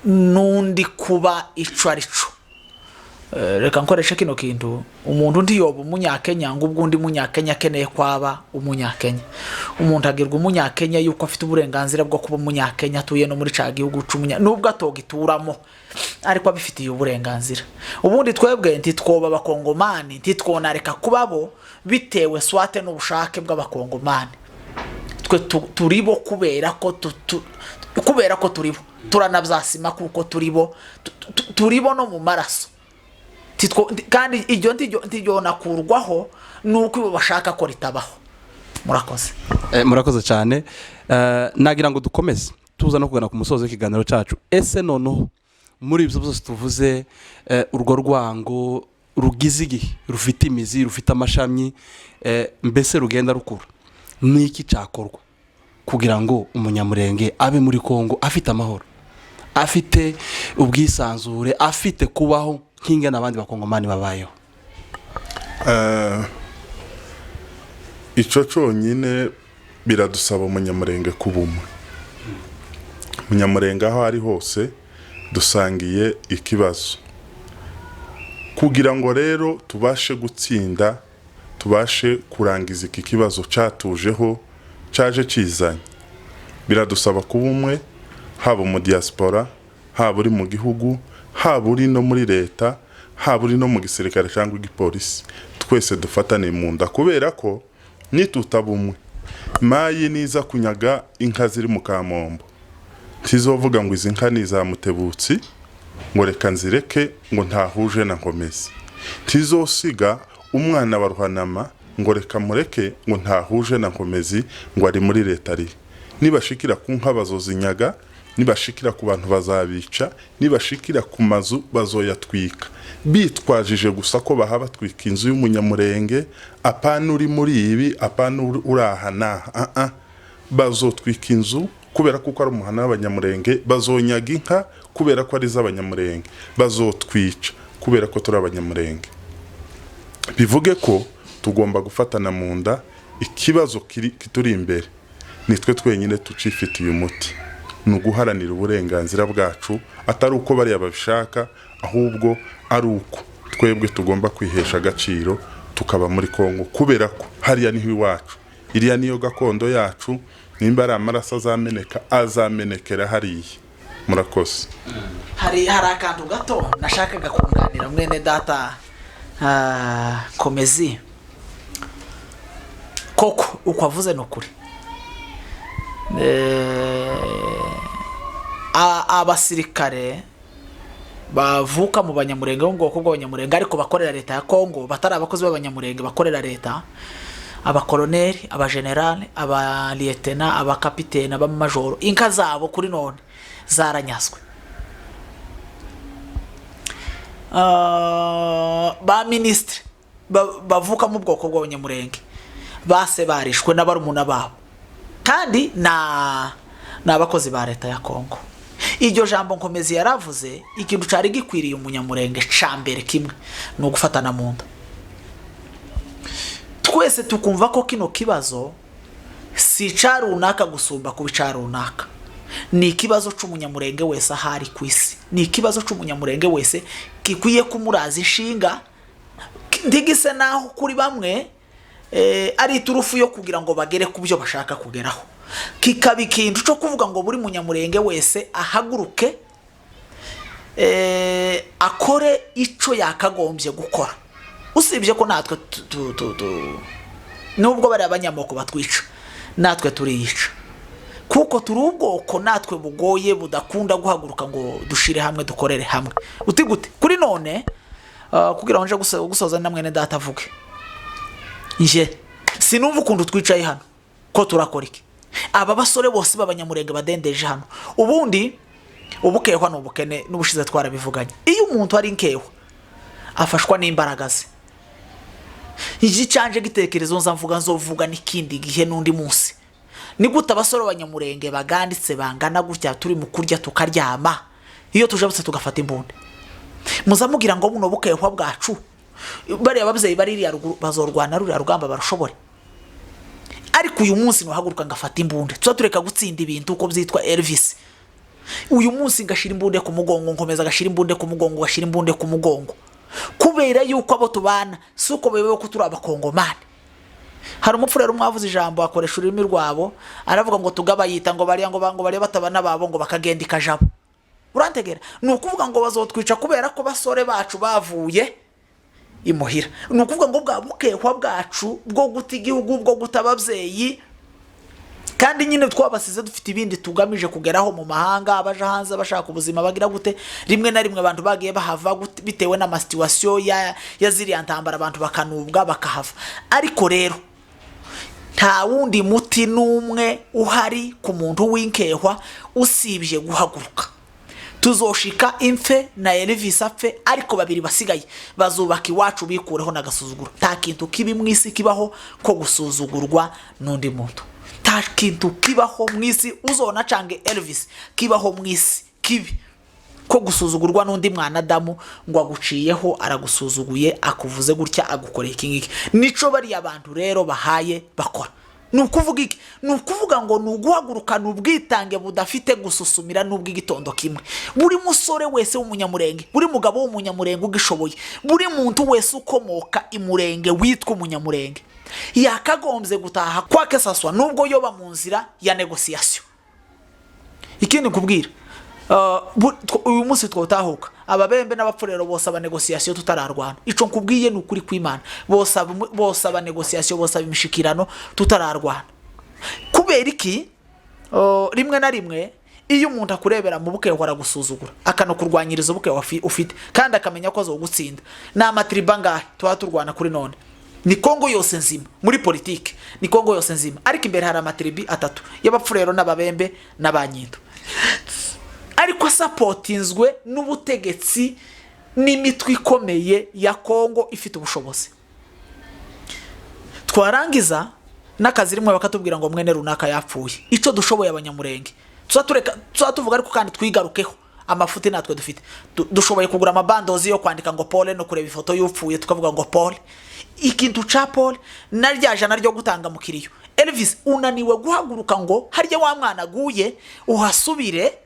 nundi kuba ico arico. reka nkoreshe kino kintu umuntu ndiyoba umunyakenya ngo ubwo undi munyakenya akeneye kwaba umunyakenya umuntu agirwa umunyakenya yuko afite uburenganzira bwo kuba umunyakenya atuye no muri ca gihugu c'umunya nubwo atogituramo ariko abifitiye uburenganzira ubundi twebwe ntitwoba abakongomani ntitwonareka kubabo bitewe swate n'ubushake bw'abakongomani twe turibo kubera ko turibo turanabyasima kuko turibo no mu maraso kandi iryo ntiryo nakurwaho nuko ibo bashaka ko ritabaho. Murakoze. Murakoze cyane. Nagira ngo dukomeze tuza no kugana ku musozo w'ikiganiro cyacu. Ese noneho muri ibyo byose tuvuze urwo rwango rugize igihe rufite imizi rufite amashami mbese rugenda rukura n'iki cyakorwa kugira ngo umunyamurenge abe muri Kongo afite amahoro afite ubwisanzure afite kubaho nk'inge n'abandi bakongomani babayeho? Icyo cyonyine biradusaba umunyamurenge kuba umwe. Umunyamurenge aho ari hose dusangiye ikibazo kugira ngo rero tubashe gutsinda tubashe kurangiza iki kibazo cyatujeho cyaje kizanye biradusaba kuba umwe haba mu diaspora haba uri mu gihugu haba uri no muri leta haba uri no mu gisirikare cyangwa igipolisi twese dufatane mu nda kubera ko nitutaba umwe mayi niza kunyaga inka ziri mu Kamombo tizovuga ngo izi nka ni za Mutebutsi ngo reka nzireke ngo ntahuje na Nkomezi tizosiga umwana wa Ruhanama ngo reka mureke ngo ntahuje na Nkomezi ngo ari muri leta ari nibashikira ku nka bazozinyaga nibashikira ku bantu bazabica nibashikira ku mazu bazoyatwika bitwajije gusa ko bahaba twika inzu y'umunyamurenge apana uri muri ibi apana urahana bazotwika inzu kubera ko ari umuhana w'Abanyamurenge bazonyaga inka kubera ko ari z'Abanyamurenge bazotwica kubera ko turi Abanyamurenge bivuge ko tugomba gufatana mu nda ikibazo kituri imbere nitwe twenyine tucifitiye umuti nuguharanira uburenganzira bwacu atari uko bari ababishaka ahubwo ari uko twebwe tugomba kwihesha agaciro tukaba muri Kongo kubera ko hariya niho iwacu iriya niyo gakondo yacu nimba ari amaraso azamenekera hariya. Murakoze. Hari akantu gato nashakaga kunganira mwene data Komezi koko ukwavuze nokuri abasirikare bavuka mu Banyamurenge bo ngoko bw'Abanyamurenge ariko bakorera leta ya Kongo batari abakozi b'Abanyamurenge bakorera leta abakoloneli abagenerale abalietena abakapitene abamajoro inka zabo kuri none zaranyazwe ba ministre bavuka mu bwoko bw'Abanyamurenge base barishwe n'abarumuna babo kandi n'abakozi ba leta ya Kongo. Iryo jambo Nkomezi yaravuze ikintu cari gikwiriye umunyamurenge cambere kimwe no gufatana mu nda twese tukumva ko kino kibazo si carunaka gusumba ku bicarunaka ni ikibazo c'umunyamurenge wese ahari kwisi ni ikibazo c'umunyamurenge wese kikwiye kumuraza inshinga ndigise naho kuri bamwe ari turufu yo kugira ngo bagere ku byo bashaka kugeraho kikaba ikintu cyo kuvuga ngo buri munyamurenge wese ahaguruke akore ico yakagombye gukora usibye ko natwe nubwo bari abanyamoko batwica natwe turiyica kuko turi ubwoko natwe bugoye budakunda guhaguruka ngo dushire hamwe dukorere hamwe uti gute kuri none kugira ngo nje gusoza na mwene data avuge nje sinumva ukuntu twicaye hano ko turakora iki aba basore bose b'Abanyamurenge badendeje hano ubundi ubukehwa n'ubukene n'ubushize twarabivuganye iyo umuntu ari nkehwa afashwa n'imbaraga ze iki canje gitekerezo nzovuga n'ikindi gihe n'undi munsi ni gute abasore b'Abanyamurenge baganditse bangana gutya turi mu kurya tukaryama iyo tujabutse tugafata imbunda muzamugira ngo buno bukehwa bwacu bari ababyeyi bari iriya ruguru bazorwana ruriya rugamba barushobore ariko uyu munsi nuhaguruka ngafata imbunda tuzatureka gutsinda ibintu uko byitwa Elvis uyu munsi ngashira imbunda ku mugongo nkomeza gashira imbunda ku mugongo gashira imbunda ku mugongo kubera yuko abo tubana si uko bebewe ko turi abakongomani. Hari umupfurero mwavuze ijambo akoresha ururimi rwabo aravuga ngo tugabayita ngo bariya ngo bariya batabana babo ngo bakagenda ikajabo. Urantegera ni ukuvuga ngo bazotwica kubera ko basore bacu bavuye imuhira. Ni ukuvuga ngo bwa bukehwa bwacu bwo guta igihugu bwo guta ababyeyi kandi nyine twabasize dufite ibindi tugamije kugeraho mu mahanga abaje hanze bashaka ubuzima bagira gute. Rimwe na rimwe abantu bagiye bahava bitewe na situation ya ziriya ntambara abantu bakanubwa bakahava. Ariko rero nta wundi muti n'umwe uhari ku muntu w'inkehwa usibye guhaguruka. Tuzoshika imfe na Elvis apfe ariko babiri basigaye bazubaka iwacu bikureho n'agasuzuguro. Nta kintu kibi mwisi kibaho ko gusuzugurwa n'undi muntu. Nta kintu kibaho mwisi uzona cange Elvis kibaho mwisi kibi ko gusuzugurwa n'undi mwana Adamu ngo aguciyeho aragusuzuguye akuvuze gutya agukoreye ikingiki. Nico bari abantu rero bahaye bakora. Nukuvuga iki? Nukuvuga ngo nuguhaguruka n'ubwitange budafite gususumira n'ubw'igitondo kimwe. Buri musore wese w'umunyamurenge, buri mugabo w'umunyamurenge ugishoboye, buri muntu wese ukomoka imurenge witwa umunyamurenge yakagombye gutaha kwake saswa nubwo yoba mu nzira ya negociation. Ikindi kubwira uyu munsi twotahuka ababembe n'abapfurero bose aba negociation tutararwana. Ico nkubwiye ni ukuri kw'Imana bose aba negociation bose imishikirano tutararwana. Kubera iki rimwe na rimwe iyo umuntu akurebera mu buke hora gusuzugura akano kurwanyiriza ubuke ufite kandi akamenya ko azogutsinda. Na matriba ngahe tuba turwana kuri none ni Kongo yose nzima muri politike ni Kongo yose nzima ariko imbere hari amatribi atatu y'abapfurero n'ababembe n'abanyindo ariko supportinzwe n'ubutegetsi n'imitwe ikomeye ya Kongo ifite ubushobozi. Twarangiza n'akazi rimwe bakatubwira ngo mwene runaka yapfuye. Ico dushoboye abanyamurenge tuvuga ariko kandi twigarukeho amafuti natwe dufite dushoboye kugura amabandozi yo kwandika ngo Paul no kureba ifoto y'upfuye tukavuga ngo Paul. Ikintu cha Paul naryaje naryo gutanga mu kiriyo. Elvis unaniwe guhaguruka ngo harya wa mwana aguye uhasubire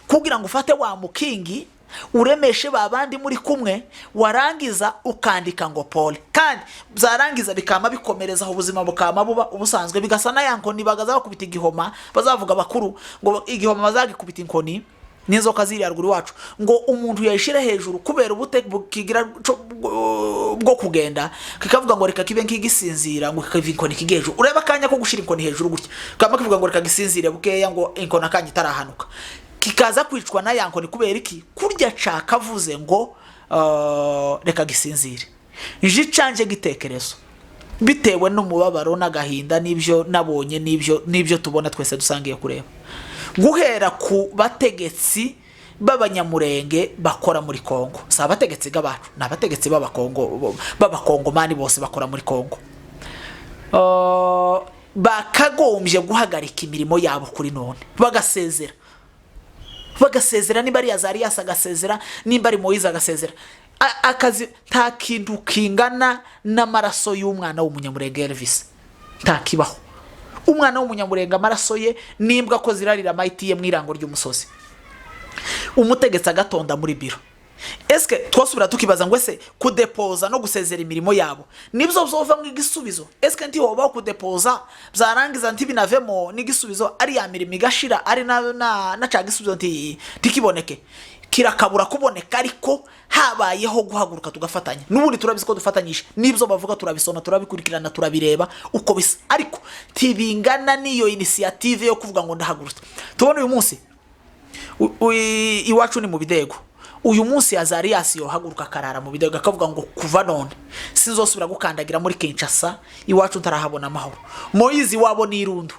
kugira ngo ufate wa mukingi uremeshe babandi muri kumwe warangiza ukandika ngo Paul kandi byarangiza bikama bikomereza ubuzima bukama buba ubusanzwe bigasa na yankoni bagaza bakubita igihoma bazavuga bakuru ngo igihoma bazagikubita inkoni n'inzoka ziri haruguru wacu ngo umuntu yashire hejuru kubera ubute kigira bwo kugenda kikavuga ngo reka kibe nkigisinzira ngo kikaviva inkoni kigejo ureba kanya ko gushira inkoni hejuru gutya kama kivuga ngo reka gisinzire bukeya ngo inkona kanya itarahanuka kikaza kwicwa na yankoni kubera iki kurya caka vuze ngo reka gisinzire. Nje canje gitekerezo bitewe n'umubabaro n'agahinda n'ibyo nabonye n'ibyo tubona twese dusangiye kureba guhera ku bategetsi b'abanyamurenge bakora muri Kongo. Sa abategetsi gabacu n'abategetsi b'abakongomani bose bakora muri Kongo bakagombye guhagarika imirimo yabo kuri none bagasezera nimba ari Azarias agasezera nimba ari Moise agasezera akazi nta kintu kingana n'amaraso y'umwana w'umunyamurenge Elvis ntakibaho. Umwana w'umunyamurenge amaraso ye nimbwa ko zirarira mayitiye mwirango ry'umusozi umutegetsi agatonda muri biro. Eske twasubira tukibaza ngo ese kudepoza no gusezera imirimo yabo nibyo zova ng'igisubizo? Eske nti hoba kudepoza byarangiza nti binavemo n'igisubizo ari ya mirimo igashira ari na cagisubizo nti tikiboneke kirakabura kuboneka ariko habayeho guhaguruka tugafatanya. N'ubundi turabizi ko dufatanyije nibyo bavuga turabisona turabikurikirana turabireba uko bisa ariko tibingana niyo initiative yo kuvuga ngo ndahagurutse. Tubona uyu munsi iwacu ni mu bidego uyu munsi Azarias yo haguruka karara mu bidego akavuga ngo kuva none sinzosubira gukandagira muri Kinshasa iwacu ntarahabona amahoro. Moizi wabo ni irundu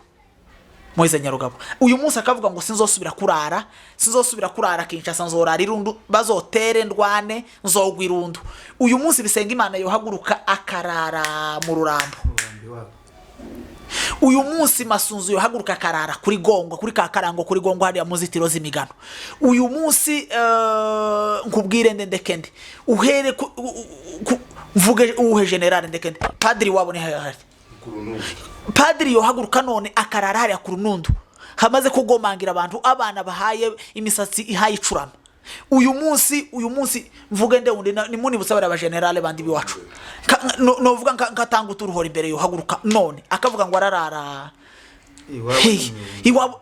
Moize Nyarugabo uyu munsi akavuga ngo sinzosubira kurara Kinshasa nzorara irundu bazotere ndwane nzogwa irundu. Uyu munsi bisenga Imana yo haguruka akarara mu rurambo. Uyu munsi Masunzu yo haguruka karara kuri Gongo kuri Kakarango kuri Gongo hariya muzitiro z'imigano. Uyu munsi nkubwire ndekende uhere mvuge uhe general ndekende padri wabo ni hari padri yo haguruka none akarara hariya ku runundu hamaze kugomangira abantu abana bahaye imisatsi ihaye icurama uyu munsi mvuge nde undi ni muni busabara aba generale bandi biwacu no vuga nkatanga uturuhora imbere yo haguruka none akavuga ngo ararara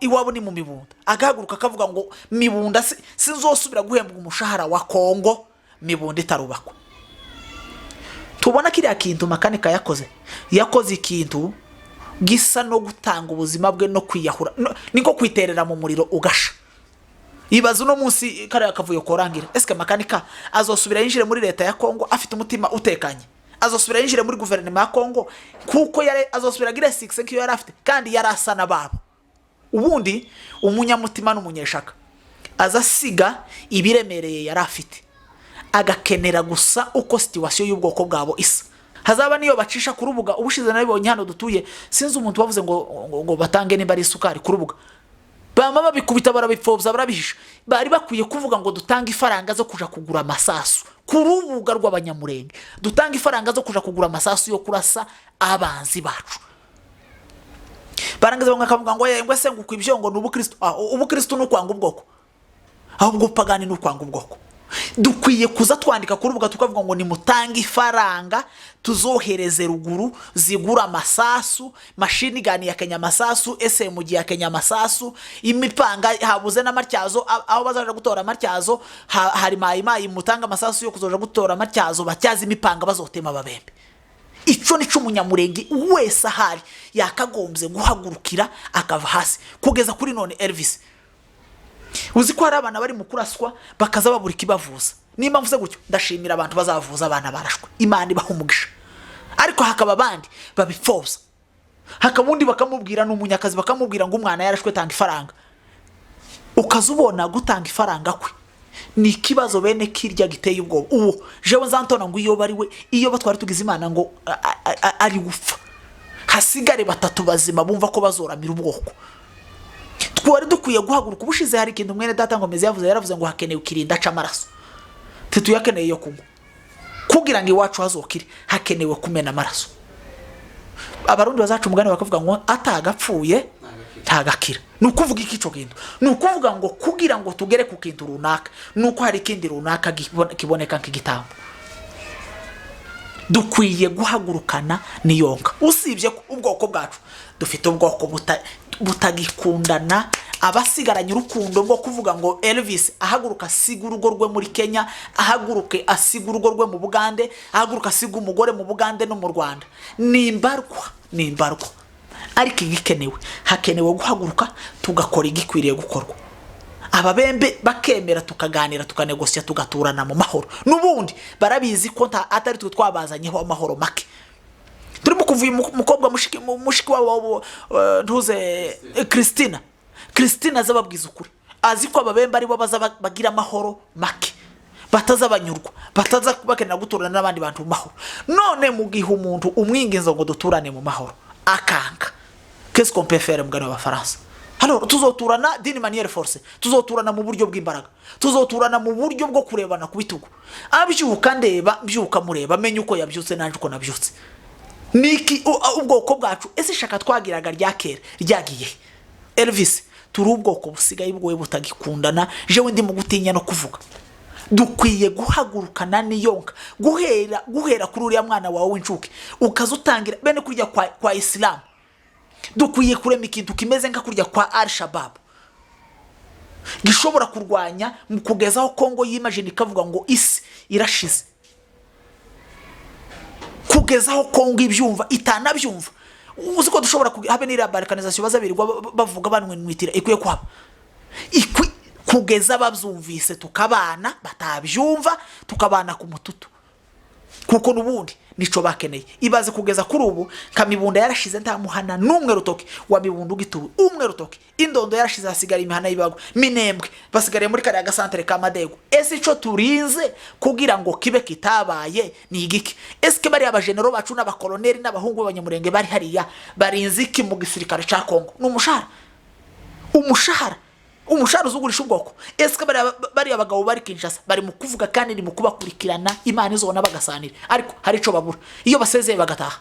iwabo ni mu mibunda agahaguruka akavuga ngo mibunda sinzosubira guhembwa umushahara wa Kongo mibunda itarubakwa. Tubona kiriya kintu makanika yakoze ikintu gisa no gutanga ubuzima bwe no kwiyahura niko kwiterera mu muriro ugasha. Ibaza uno munsi kare akavuyo korangira eske makanika azosubira yinjire muri leta ya Kongo afite umutima utekanye, azosubira yinjire muri guverinoma ya Kongo kuko yare azosubira gire 6 kiyo yari afite kandi yarasana babo. Ubundi umunyamutima n'umunyeshaka azasiga ibiremereye yari afite agakenera gusa uko situation y'ubwoko bwabo isa. Hazaba niyo bacisha ku rubuga ubushize nabibonye hano dutuye sinzi umuntu wavuze ngo batange nimba ari isukari ku rubuga bamama bikubita barabipfobza barabihisha. Bari bakwiye kuvuga ngo dutanga ifaranga zo kuja kugura amasasu ku rubuga rw'Abanyamulenge, dutanga ifaranga zo kuja kugura amasasu yo kurasa abanzi bacu. Barangiza bakavuga ngo yengwe se ngo kwibyo ngo n'ubukristo ubukristo no kwanga ubwoko ahubwo pagani no kwanga ubwoko. Dukwiye kuza twandika ku rubuga tukavuga ngo ni mutangi ifaranga tuzohereze ruguru zigura amasasu, mashini gani ya Kenya masasu, SMG ya Kenya masasu, imipanga habuze n'amatyazo aho bazaje gutora amatyazo hari mayimayi mutanga amasasu yo kuzoja gutora amatyazo batyaza imipanga bazotema babembe. Ico ni cy'umunyamurenge wese ahari yakagombye guhagurukira akava hasi kugeza kuri none Elvis. Uzi ko hari abana bari mu kuraswa bakaza babura ikibavuza. Nimba mvuze gutyo ndashimira abantu bazavuza abana barashwe. Imana ibahumugisha. Ariko hakaba abandi babipfoza. Hakabundi bakamubwira n'umunyakazi bakamubwira ngo umwana yarashwe tanga ifaranga. Ukazubona gutanga ifaranga kwe. Ni ikibazo bene kirya giteye ubwoba. Uwo jewe nzantona ngo iyo bari we iyo batwari tugize Imana ngo ari gupfa. Hasigare batatu bazima bumva ko bazoramira ubwoko. Twari dukwiye guhaguruka ubushize hari ikintu mwene data ngomeze yaravuze ngo hakeneye ukirinda camaraso. Tetu yakeneye yo kugwa. Kugira ngo iwacu hazokire hakenewe kumena amaraso. Abarundi bazacu umugani bakavuga ngo atagapfuye ntagakira. Nukuvuga iki cyo kintu? Nukuvuga ngo kugira ngo tugere ku kintu runaka nuko hari ikindi runaka kiboneka nk'igitambo. Dukwiye guhagurukana niyonka. Usibye ubwoko bwacu dufite ubwoko butagikundana abasigaranye urukundo rwo kuvuga ngo Elvis ahaguruka asiga urugo rwe muri Kenya, ahaguruke asiga urugo rwe mu Bugande, ahaguruka asiga umugore mu Bugande no mu Rwanda. Nimbarwa ariko igikenewe hakenewe guhaguruka tugakora igikwiriye gukorwa. Ababembe bakemera tukaganira tukanegosya tugaturana mu mahoro. Nubundi barabizi ko atari twe twabazanyeho amahoro make. Turimo kuvuye umukobwa mushiki wabo ntuze Christina zababwiza ukuri. Azi ko ababembe ari bo bagira amahoro make. Bataza banyurwa, bataza bakenera guturana n'abandi bantu mu mahoro. None mu gihe umuntu umwinginzo ngo duturane mu mahoro akanga. Qu'est-ce qu'on peut faire mugano w'Abafaransa? Alors tuzoturana d'une manière forcée, tuzoturana mu buryo bw'imbaraga, tuzoturana mu buryo bwo kurebana ku bitugu. Abyuka ndeba byuka mureba menye uko yabyutse nanje uko nabyutse. Niki ubwoko bwacu ese shaka twagiraga ryakera ryagiye. Elvis turi ubwoko busigaye bwowe butagikundana jewe ndi mu gutinya no kuvuga. Dukwiye guhagurukana niyonka guhera kuri uriya mwana wawe w'incuke ukazutangira bene kurya kwa Islam. Dukwiye kurema ikintu kimeze nka kurya kwa Al-Shabaab gishobora kurwanya mu kugezaho Kongo yimagine ikavuga ngo isi irashize, kugezaho Kongo ibyumva itanabyumva. Uzi ko dushobora habe n'ira balkanization bazabirirwa bavuga banwe mwitira ikwiye kwaba kugeza babyumvise tukabana batabyumva tukabana ku mututu kuko nubundi nico bakeneye. Ibaze kugeza kuri ubu kamibunda yarashize nta muhana numwe rutoke wa mibundu gitu umwe rutoke indondo yarashize hasigara imihana yibago minembwe basigariye muri kare agasantere ka Madego. Ese ico turinze kugira ngo kibe kitabaye ni igiki? Eske bari abagenero bacu n'abakoloneli n'abahungu b'Abanyamulenge bari hariya barinze iki mu gisirikare ca Kongo? Umushahara uzugurisha ubwoko. Eske bari abagabo bari Kinshasa bari mu kuvuga kandi ni mu kubakurikirana Imana izona bagasanira ariko hari ico babura iyo basezeye bagataha.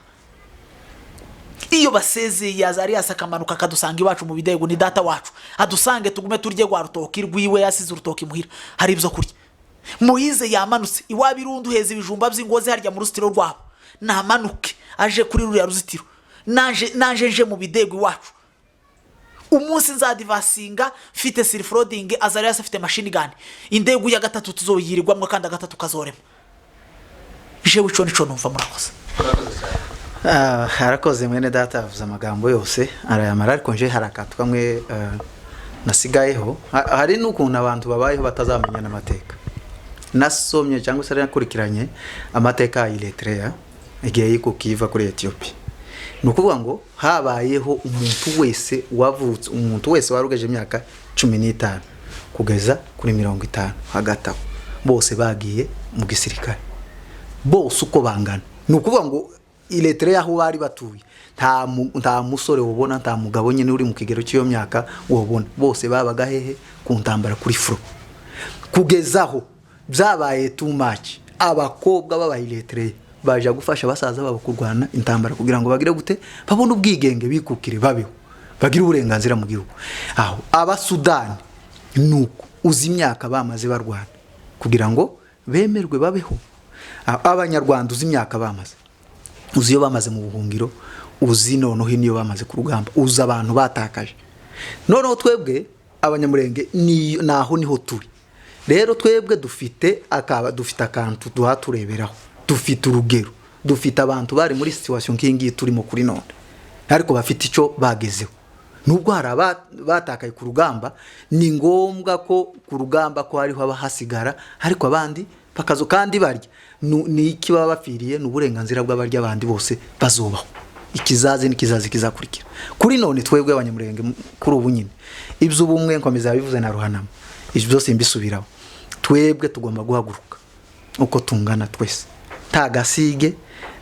iyo basezeye Azarias akamanuka akadusanga iwacu mu bidego ni data wacu adusange tugume turye gwa rutoki rwiwe yasize urutoki muhira hari ibyo kurya. Moyize yamanutse iwabirundu heza ibijumba by'ingozi harya mu ruzitiro rwabo namanuke aje kuri ruriya ruzitiro naje nje mu bidego iwacu umunsi nzadivasinga mfite silifroding Azarias afite machine gun indego ya gatatu tuzoyirirwamwe kandi gatatu kazorema je wico nico numva murakoze. Harakoze mwene data avuze amagambo yose arayamara ariko nje harakatu kamwe nasigayeho hari n'ukuntu abantu babayeho batazamenya n'amateka nasomye cyangwa se nakurikiranye amateka y'Eritrea igihe yiko kiva kuri Ethiopia. Nukuvuga ngo habayeho umuntu wese wavutse umuntu wese warugeje imyaka 15 kugeza kuri 50 hagati aho bose bagiye mu gisirikare bose uko bangana. Nukuvuga ngo Eritrea aho bari batuye nta musore wobona nta mugabo nyine uri mu kigero cy'iyo myaka wobona bose babaga hehe ku ntambara kuri front kugezaho byabaye too much. Abakobwa b'Abaeritrea baje gufasha basaza babo kurwana intambara kugira ngo bagire gute babone ubwigenge bikukire babeho bagira uburenganzira mu gihugu. Aho Abasudani nuko uzi imyaka bamaze barwana kugira ngo bemerwe babeho. Abanyarwanda uzi imyaka bamaze uzi iyo bamaze mu buhungiro uzi noneho niyo bamaze ku rugamba uzi abantu batakaje. Noneho twebwe Abanyamulenge naho niho turi rero twebwe dufite akantu duhatureberaho dufite urugero dufite abantu bari muri situation kingi turimo kuri none ariko bafite icyo bagezeho. Nubwo hari batakaye ku rugamba ni ngombwa ko ku rugamba ko hariho abahasigara ariko abandi bakazo kandi barya ni iki baba bafiriye n'uburenganzira bw'abarya abandi bose bazobaho ikizazi n'ikizazi kizakurikira. Kuri none twebwe Abanyamulenge kuri ubu nyine ibyo ubumwe nkomeza bivuze na Ruhanama ibyo byose mbisubiraho twebwe tugomba guhaguruka uko tungana twese nta gasige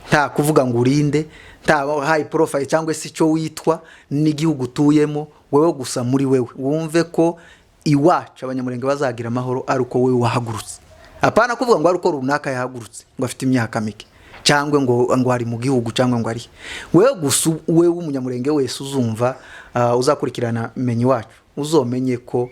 nta kuvuga ngo urinde nta high profile cyangwa se icyo witwa n'igihugu tuyemo wewe gusa muri wewe wumve ko iwacu Abanyamulenge bazagira amahoro ari uko wewe wahagurutse. Apana kuvuga ngo ari uko runaka yahagurutse ngo afite imyaka mike cyangwa ngo ari mu gihugu cyangwa ngo ari wewe gusa wewe umunyamurenge wese uzumva uzakurikirana menyi wacu uzomenye ko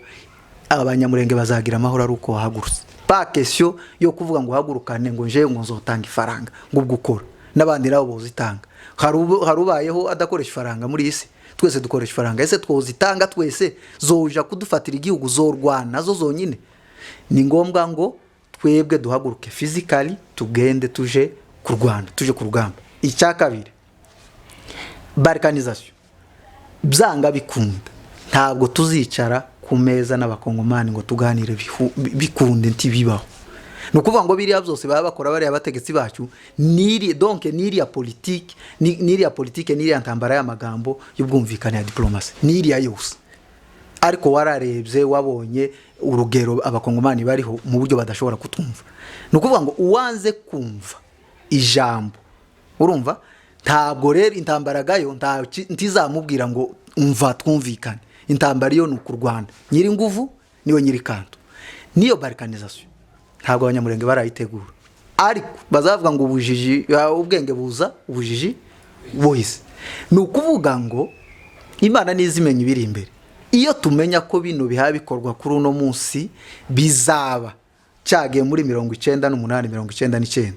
Abanyamulenge bazagira amahoro ari uko wahagurutse. Pa question yo kuvuga ngo hagurukane ngo nje ngo nzotanga ifaranga ngo gukora nabandi rabo bozitanga harubayeho adakoresha ifaranga muri isi twese dukoresha ifaranga ese twozitanga twese zoja kudufatira igihugu zorwana zo zonyine. Ni ngombwa ngo twebwe duhaguruke physically tugende tuje kurwana tuje ku rugamba. Icyakabiri balkanization byanga bikunda ntabwo tuzicara ku meza n'abakongomani ngo tuganire bikunde ntibibaho. Nukuvuga ngo biriya byose baba bakora bari abategetsi bacu niri ya politique niri ya ntambara y'amagambo y'ubwumvikane ya diplomasi niri ya yose. Ariko wararebye wabonye urugero abakongomani bariho mu buryo badashobora kutumva. Nukuvuga ngo uwanze kumva ijambo urumva ntabwo rero intambara gayo ntizamubwira ngo umva twumvikane. Intambara yo nukurwana nyiri nguvu niyo nyiri kanto niyo balkanization ntabwo Abanyamulenge barayitegura ariko bazavuga ngo ubujiji ubwenge buza ubujiji bohise. Nukuvuga ngo Imana nizimenya ibiri imbere iyo tumenya ko bino bihabikorwa kuri uno munsi bizaba cyagiye muri 98 99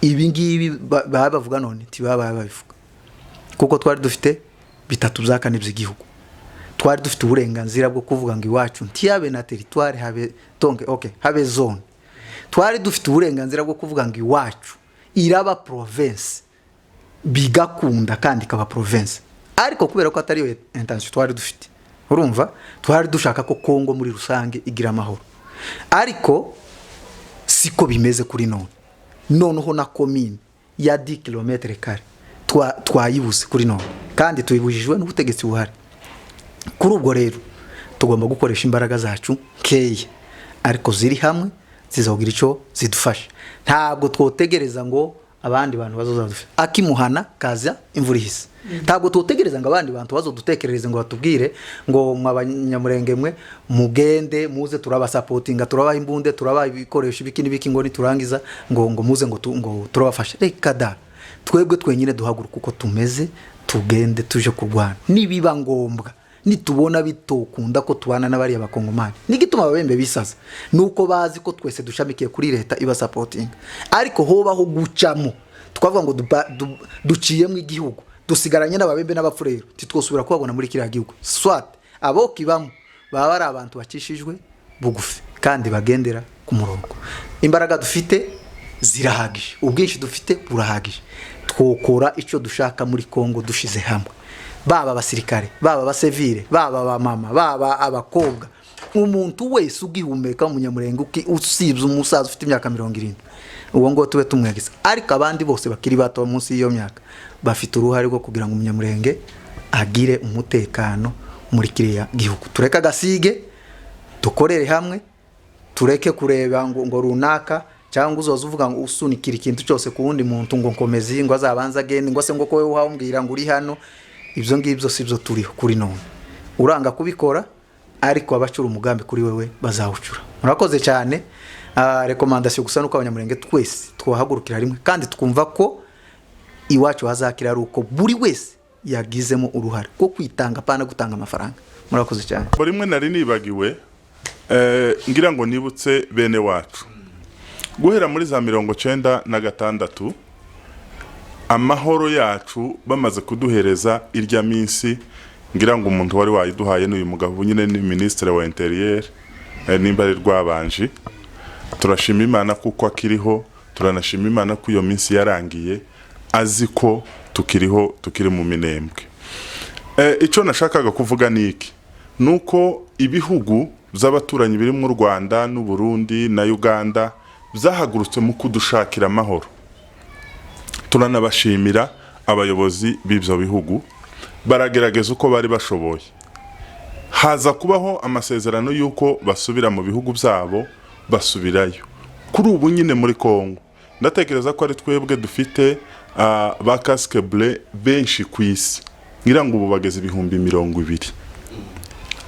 ibi ngibi bavuga none tibaba babivuga kuko twari dufite bitatu byakane by'igihugu twari dufite uburenganzira bwo kuvuga ngo iwacu ntiyabe na territoire habe donc habe zone. Twari dufite uburenganzira bwo kuvuga ngo iwacu iraba province bigakunda kandi kaba province ariko kubera ko atari yo intention twari dufite urumva twari dushaka ko Kongo muri rusange igira amahoro ariko siko bimeze kuri none. Noneho na commune ya 10 km kare twayibuze kuri none kandi tuyibujijwe n'ubutegetsi buhari. Kuri ubwo rero tugomba gukoresha imbaraga zacu keye ariko ziri hamwe zizogira icyo zidufasha. Ntabwo twotegereza ngo abandi bantu bazozadufasha akimuhana kaza imvura ihise. Ntabwo twotegereza ngo abandi bantu bazodutekerereze ngo batubwire ngo mw'Abanyamulenge mwe mugende muze turaba supportinga turaba imbunde turaba ibikoresho biki ngo niturangiza ngo muze ngo turabafasha. Reka da twebwe twenyine duhaguruka uko tumeze tugende tuje kurwana nibiba ngombwa nitubona bitokunda ko tubana n'abari abakongomani nigituma ababembe bisaza nuko bazi ko twese dushamikiye kuri leta iba supporting ariko hobaho gucamo twavuga ngo duciye mu igihugu dusigaranye n'ababembe n'abafurero titwosubira kubabona muri kiriya gihugu swat abo kibamo baba ari abantu bakishijwe bugufi kandi bagendera ku murongo imbaraga dufite zirahagije ubwinshi dufite burahagije twokora icyo dushaka muri Kongo dushize hamwe baba abasirikare baba abasivile baba abamama baba abakobwa umuntu wese ugihumeka umunyamurenge usibye umusaza ufite imyaka 70 uwo ngo tube tumwegisa ariko abandi bose bakiri bato munsi y'iyo myaka bafite uruhare rwo kugira ngo umunyamurenge agire umutekano muri kiriya gihugu tureka gasige dukorere hamwe tureke kureba ngo runaka cyangwa uzoza uvuga ngo usunikira ikintu cyose ku wundi muntu ngo nkomezi ngo azabanza agende ngo se ngo ko wewe umbwira ngo uri hano ibyo ngibyo sibyo turiho kuri none uranga kubikora ariko abacura umugambi kuri wewe bazawucura murakoze cyane recommandation gusa nuko abanyamurenge twese twahagurukira rimwe kandi twumva ko iwacu hazakira ari uko buri wese yagizemo uruhare ko kwitanga pana gutanga amafaranga murakoze cyane rimwe nari nibagiwe ngira ngo nibutse bene wacu guhera muri za 1996 amahoro yacu bamaze kuduhereza irya minsi ngira ngo umuntu wari wayiduhaye n'uyu mugabo nyine ni ministre wa interieur nimba ari rwabanje turashima Imana kuko akiriho turanashima Imana ko iyo minsi yarangiye azi ko tukiri mu minembwe icyo nashakaga kuvuga niki nuko ibihugu by'abaturanyi biri mu Rwanda n'u Burundi na Uganda byahagurutse mu kudushakira amahoro turanabashimira abayobozi b'ibyo bihugu baragerageza uko bari bashoboye haza kubaho amasezerano y'uko basubira mu bihugu byabo basubirayo kuri ubu nyine muri Kongo ndatekereza ko ari twebwe dufite ba casque bleu benshi ku isi ngira ngo ubu bageze 200,000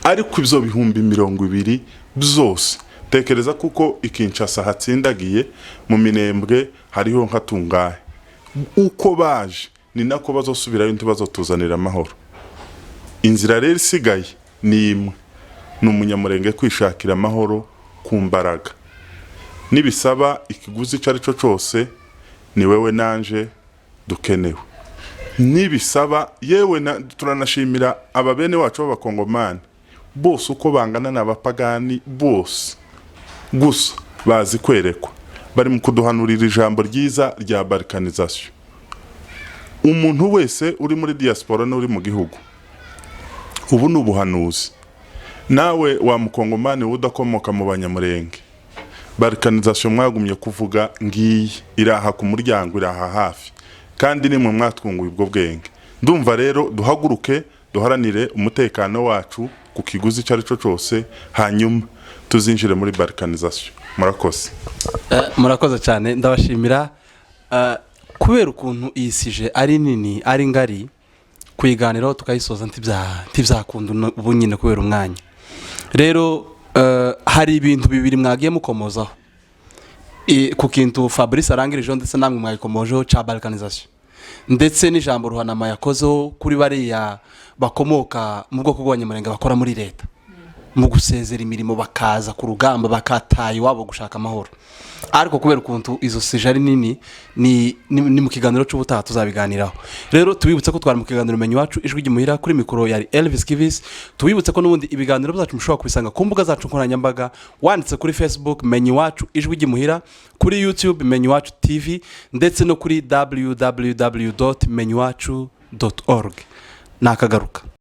ariko ibyo 200,000 byose tekereza kuko ikinshasa hatsindagiye mu minembwe hariho nka tungahe uko baje ni nako bazosubirayo ntibazotuzanira amahoro inzira rero isigaye ni imwe n'umunyamurenge kwishakira amahoro ku mbaraga nibisaba ikiguzi cyari cyo cyose ni wewe nanje dukenewe nibisaba yewe turanashimira ababene wacu b'abakongomani bose uko bangana n'abapagani bose gusa bazi kwerekwa bari mu kuduhanurira ijambo ryiza rya balkanization umuntu wese uri muri diaspora n'uri mu gihugu ubu n'ubuhanuzi nawe wa mukongomani udakomoka mu banyamurenge balkanization mwagumye kuvuga ngiyi iraha ku muryango iraha hafi kandi nimwe mwatwunguye ubwo bwenge ndumva rero duhaguruke duharanire umutekano wacu ku kiguzi cyari cyo cyose hanyuma tuzinjire muri balkanization murakoze cyane ndabashimira kubera ukuntu iyisije ari nini ari ngari kuyiganiraho tukayisoza ntibyakunda ubu nyine kubera umwanya rero hari ibintu bibiri mwagiye mukomozaho ku kintu Fabrice arangirije ndetse namwe mwayikomojeho cya balkanization ndetse n'ijambo ruhanama yakozeho kuri bariya bakomoka mu bwoko bw'abanyamurenge bakora muri leta mu gusezera imirimo bakaza ku rugamba bakataye iwabo gushaka amahoro ariko kubera ukuntu izo sije ari nini ni mu kiganiro cy'ubutaha tuzabiganiraho rero tubibutse ko twari mu kiganiro menye iwacu ijwi ry'imuhira kuri mikoro yari Elvis Kivis tubibutse ko n'ubundi ibiganiro byacu mushobora kubisanga ku mbuga zacu nkoranyambaga wanditse kuri Facebook menye iwacu ijwi ry'imuhira kuri YouTube menye iwacu TV ndetse no kuri www.menyeiwacu.org nakagaruka